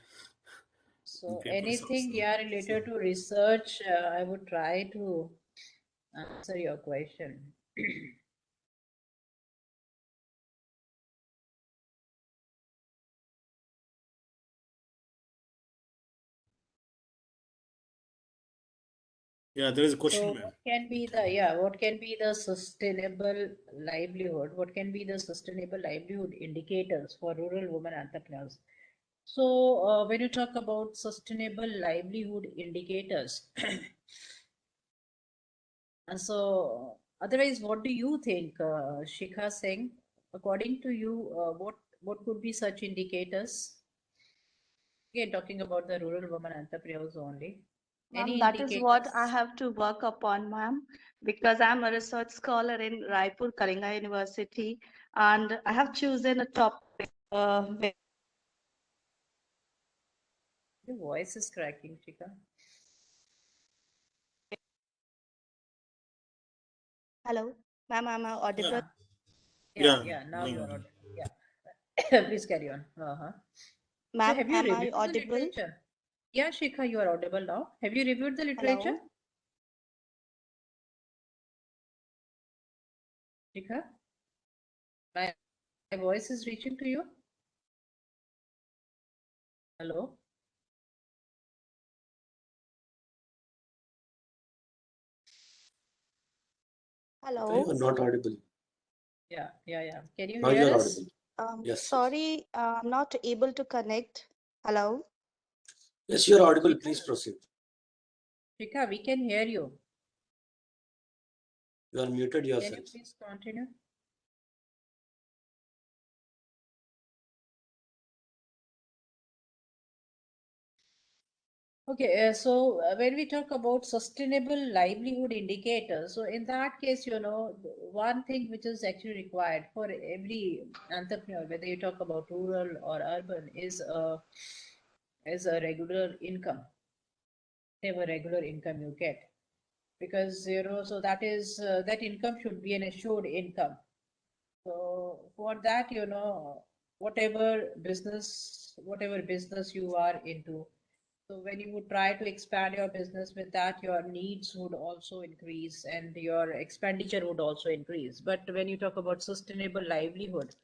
So papers anything, also. yeah, related to research, I would try to answer your question. Yeah, there is a question, So ma'am. what can be what can be the sustainable livelihood? What can be the sustainable livelihood indicators for rural women entrepreneurs? So when you talk about sustainable livelihood indicators, and so otherwise, what do you think, Shikha Singh? According to you, what could be such indicators? Again, talking about the rural women entrepreneurs only. Ma'am, Any that is what I indicators? have to work upon, ma'am, because I'm a research scholar in Raipur, Kalinga University, and I have chosen a topic. Your voice is cracking, Shikha. Hello, ma'am, am I audible? Yeah, No, now you no, are no. not. Yeah. Please carry on. So Ma'am, have you am I reviewed the audible? literature? Yeah, Shikha, you are audible now. Have you reviewed the literature? Hello, Shikha, my voice is reaching to you? Hello? You are hello. not audible. Yeah. Can you Now hear you are us? audible. Yes. Sorry, I'm not able to connect. Hello. Yes, you are audible. Shikha, Please proceed. Shikha, we can hear you. You are muted Can you yourself. please continue? Okay, so when we talk about sustainable livelihood indicators, so in that case, one thing which is actually required for every entrepreneur, whether you talk about rural or urban, is a regular income. Have a regular income you get, because so that income should be an assured income. So for that, whatever business you are into, so when you would try to expand your business with that, your needs would also increase and your expenditure would also increase. But when you talk about sustainable livelihood,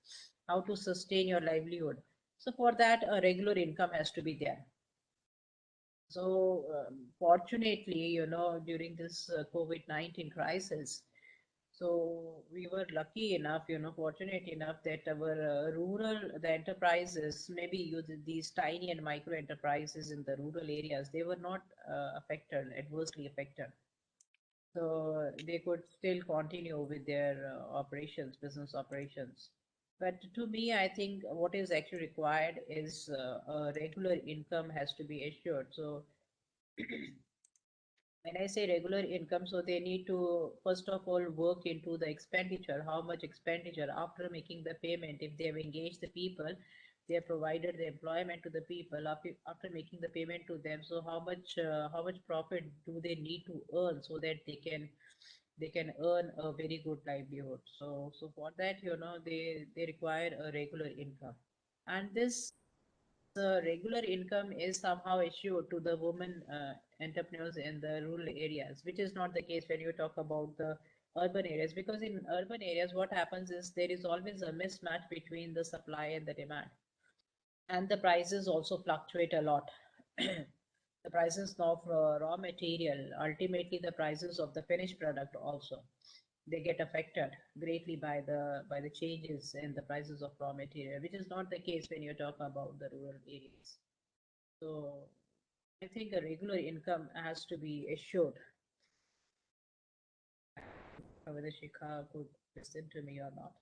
how to sustain your livelihood, so for that, a regular income has to be there. So fortunately, during this COVID-19 crisis, so we were lucky enough, fortunate enough that our the enterprises, maybe these tiny and micro enterprises in the rural areas, they were not adversely affected. So they could still continue with their business operations. But to me, I think what is actually required is a regular income has to be assured. So when I say regular income, so they need to first of all work into the expenditure, how much expenditure after making the payment. If they have engaged the people, they have provided the employment to the people. After making the payment to them, so how much profit do they need to earn so that they can earn a very good livelihood. So for that, they require a regular income, and this the regular income is somehow assured to the women entrepreneurs in the rural areas, which is not the case when you talk about the urban areas. Because in urban areas, what happens is there is always a mismatch between the supply and the demand, and the prices also fluctuate a lot. The prices of raw material, ultimately the prices of the finished product also, they get affected greatly by the changes in the prices of raw material, which is not the case when you talk about the rural areas. So I think a regular income has to be assured. Whether Shikha could listen to me or not.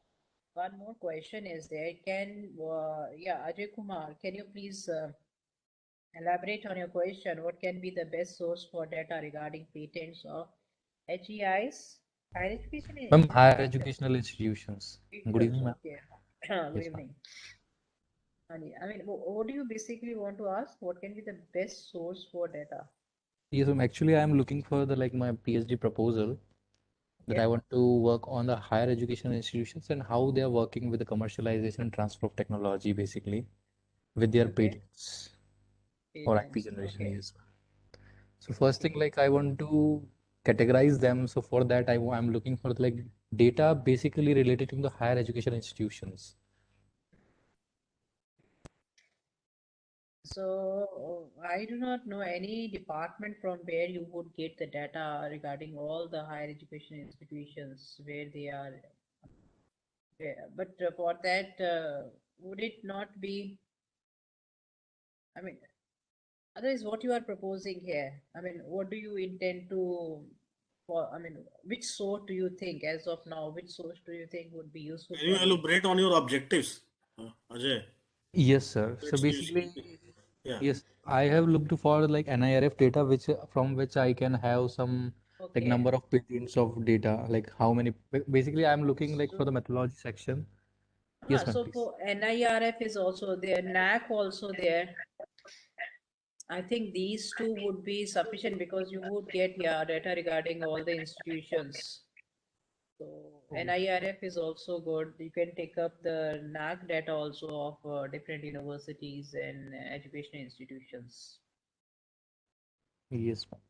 one more question is there. Yeah, Ajay Kumar, can you please elaborate on your question? What can be the best source for data regarding patents of HEIs? Higher education Ma'am, higher institutions. educational institutions. Good Institutions, evening, ma'am. okay. Good Yes, ma'am. evening. I mean, what do you basically want to ask? What can be the best source for data? Yes, ma'am. Actually, I'm looking for my PhD proposal that Okay. I want to work on the higher education institutions and how they are working with the commercialization and transfer of technology, basically, with their Okay. patents or IP Patents. generation. Okay. Yes. So first thing, like I want to categorize them. So for that, I'm looking for like data basically related to the higher education institutions. So I do not know any department from where you would get the data regarding all the higher education institutions where they are. But for that, would it not be? I mean, otherwise, what you are proposing here? I mean, what do you intend to? I mean, which source do you think, as of now, which source do you think would be useful Can you for you? elaborate on your objectives, Ajay? Yes, sir. So Let's use. basically, Yeah. yes, I have looked for like NIRF data, which from which I can have some like Okay. number of patents of data, like how many. Basically, I'm looking like for the methodology section. Yes, ma'am, So please. for NIRF is also there, NAC also there. I think these two would be sufficient because you would get data regarding all the institutions. So NIRF is also good. You can take up the NAC data also of different universities and educational institutions. Yes, ma'am.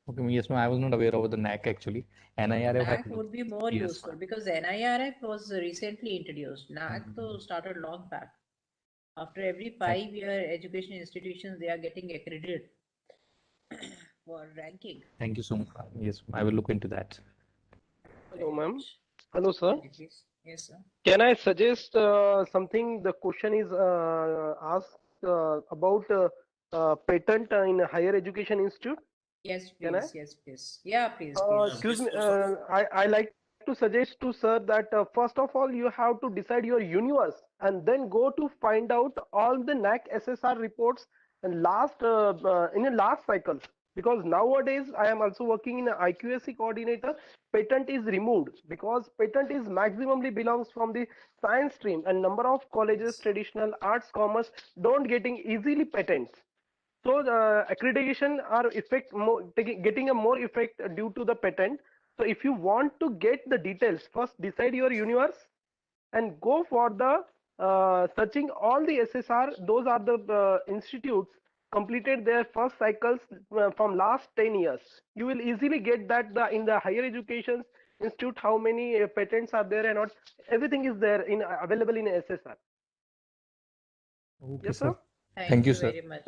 Okay, yes, ma'am. I was not aware of the NAC actually. NIRF I have NAC looked. would be more Yes, useful because NIRF was recently introduced. NAC ma'am. though started long back. After every Thank, 5 year education institutions, they are getting accredited for ranking. thank you so much, ma'am. Yes, ma'am. I will look into that. Hello, Very ma'am. much. Hello, sir. Can you please? Yes, sir. Can I suggest something? The question is asked about patent in a higher education institute. Yes, Can I? please. Yes, please. Yeah, please, please. Yeah, Excuse please, me. Prof. I like to suggest to sir that first of all you have to decide your universe and then go to find out all the NAC SSR reports and last in a last cycle. Because nowadays I am also working in a IQSC coordinator. Patent is removed because patent is maximally belongs from the science stream and number of colleges, traditional arts, commerce don't getting easily patents. So the accreditation are effect more, getting a more effect due to the patent. So if you want to get the details, first decide your universe and go for the searching all the SSR. Those are the institutes completed their first cycles from last 10 years. You will easily get that in the higher education institute how many patents are there and not everything is there in available in SSR. okay, Yes, sir. sir. Thank Thank you, you sir. very much.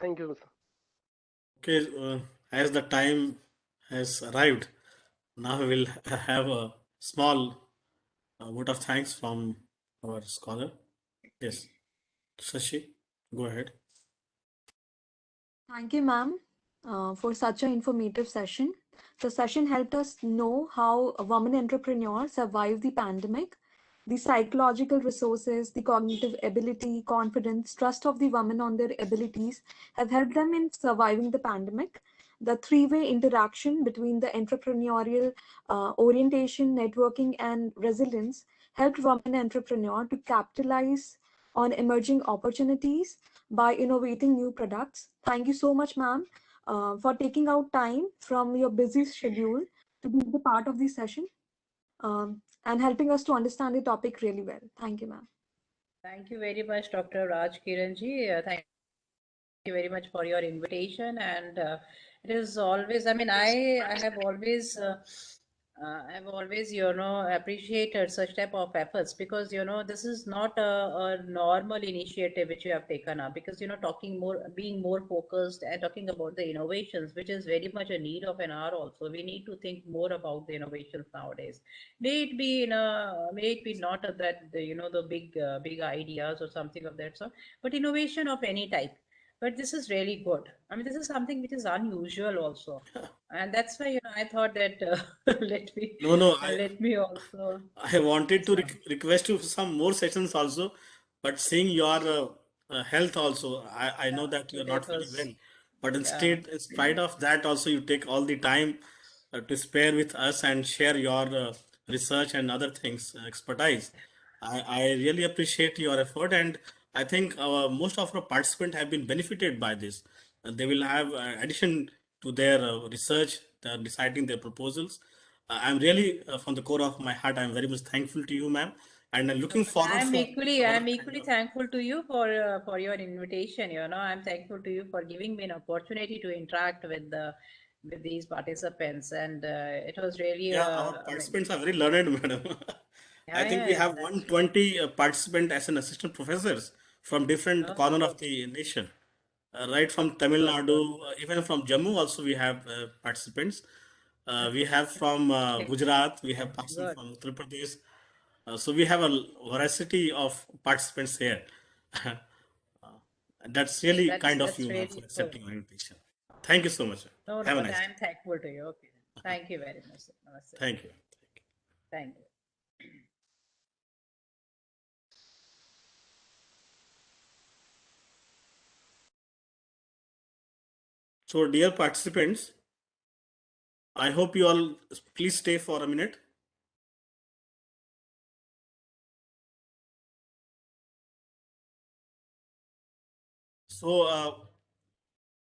Thank you, sir. Okay, as the time has arrived, now we will have a small vote of thanks from our scholar. Yes, Shashi, go ahead. Thank you, ma'am, for such an informative session. The session helped us know how women entrepreneurs survive the pandemic, the psychological resources, the cognitive ability, confidence, trust of the women on their abilities have helped them in surviving the pandemic. The three-way interaction between the entrepreneurial orientation, networking, and resilience helped women entrepreneurs to capitalize on emerging opportunities by innovating new products. Thank you so much, ma'am, for taking out time from your busy schedule to be the part of this session and helping us to understand the topic really well. Thank you, ma'am. Thank you very much, Dr. Rajkiran ji. Thank you very much for your invitation. And it is always, I mean, I've always, appreciated such type of efforts because, this is not a normal initiative which you have taken up because, talking more, being more focused and talking about the innovations, which is very much a need of an hour also. We need to think more about the innovations nowadays. May it be not that, the big ideas or something of that sort, but innovation of any type. but this is really good. I mean, this is something which is unusual also, and that's why I thought that No, no, let me also I wanted to some. request you for some more sessions also, but seeing your health also, I know that you're It not feeling was well. But yeah. instead, in spite of that, also you take all the time to spare with us and share your research and other things, expertise. I really appreciate your effort, and I think most of our participants have been benefited by this. They will have addition to their research, they're deciding their proposals. I'm really, from the core of my heart, I'm very much thankful to you, ma'am, and I'm No, looking but forward for our I'm kind equally of. thankful to you for your invitation. I'm thankful to you for giving me an opportunity to interact with the with these participants, and it was really Yeah, our I mean, participants are very learned, madam. I yeah, think yeah, we yeah, have that's right. 120 participants as an assistant professors from different Oh, corner of good. the nation. Right from Okay, Tamil good, Nadu, good. even from Jammu also we have participants. We have from Gujarat, we have person Good. from Uttar Pradesh. So we have a variety of participants here. That's really kind of That's you, ma'am, for really good. accepting my invitation. Thank you so much. No, no, Have a but nice day. I'm thankful to you. Okay, thank you very much. Namaste. Thank you. Thank you. So, dear participants, I hope you all please stay for a minute. So,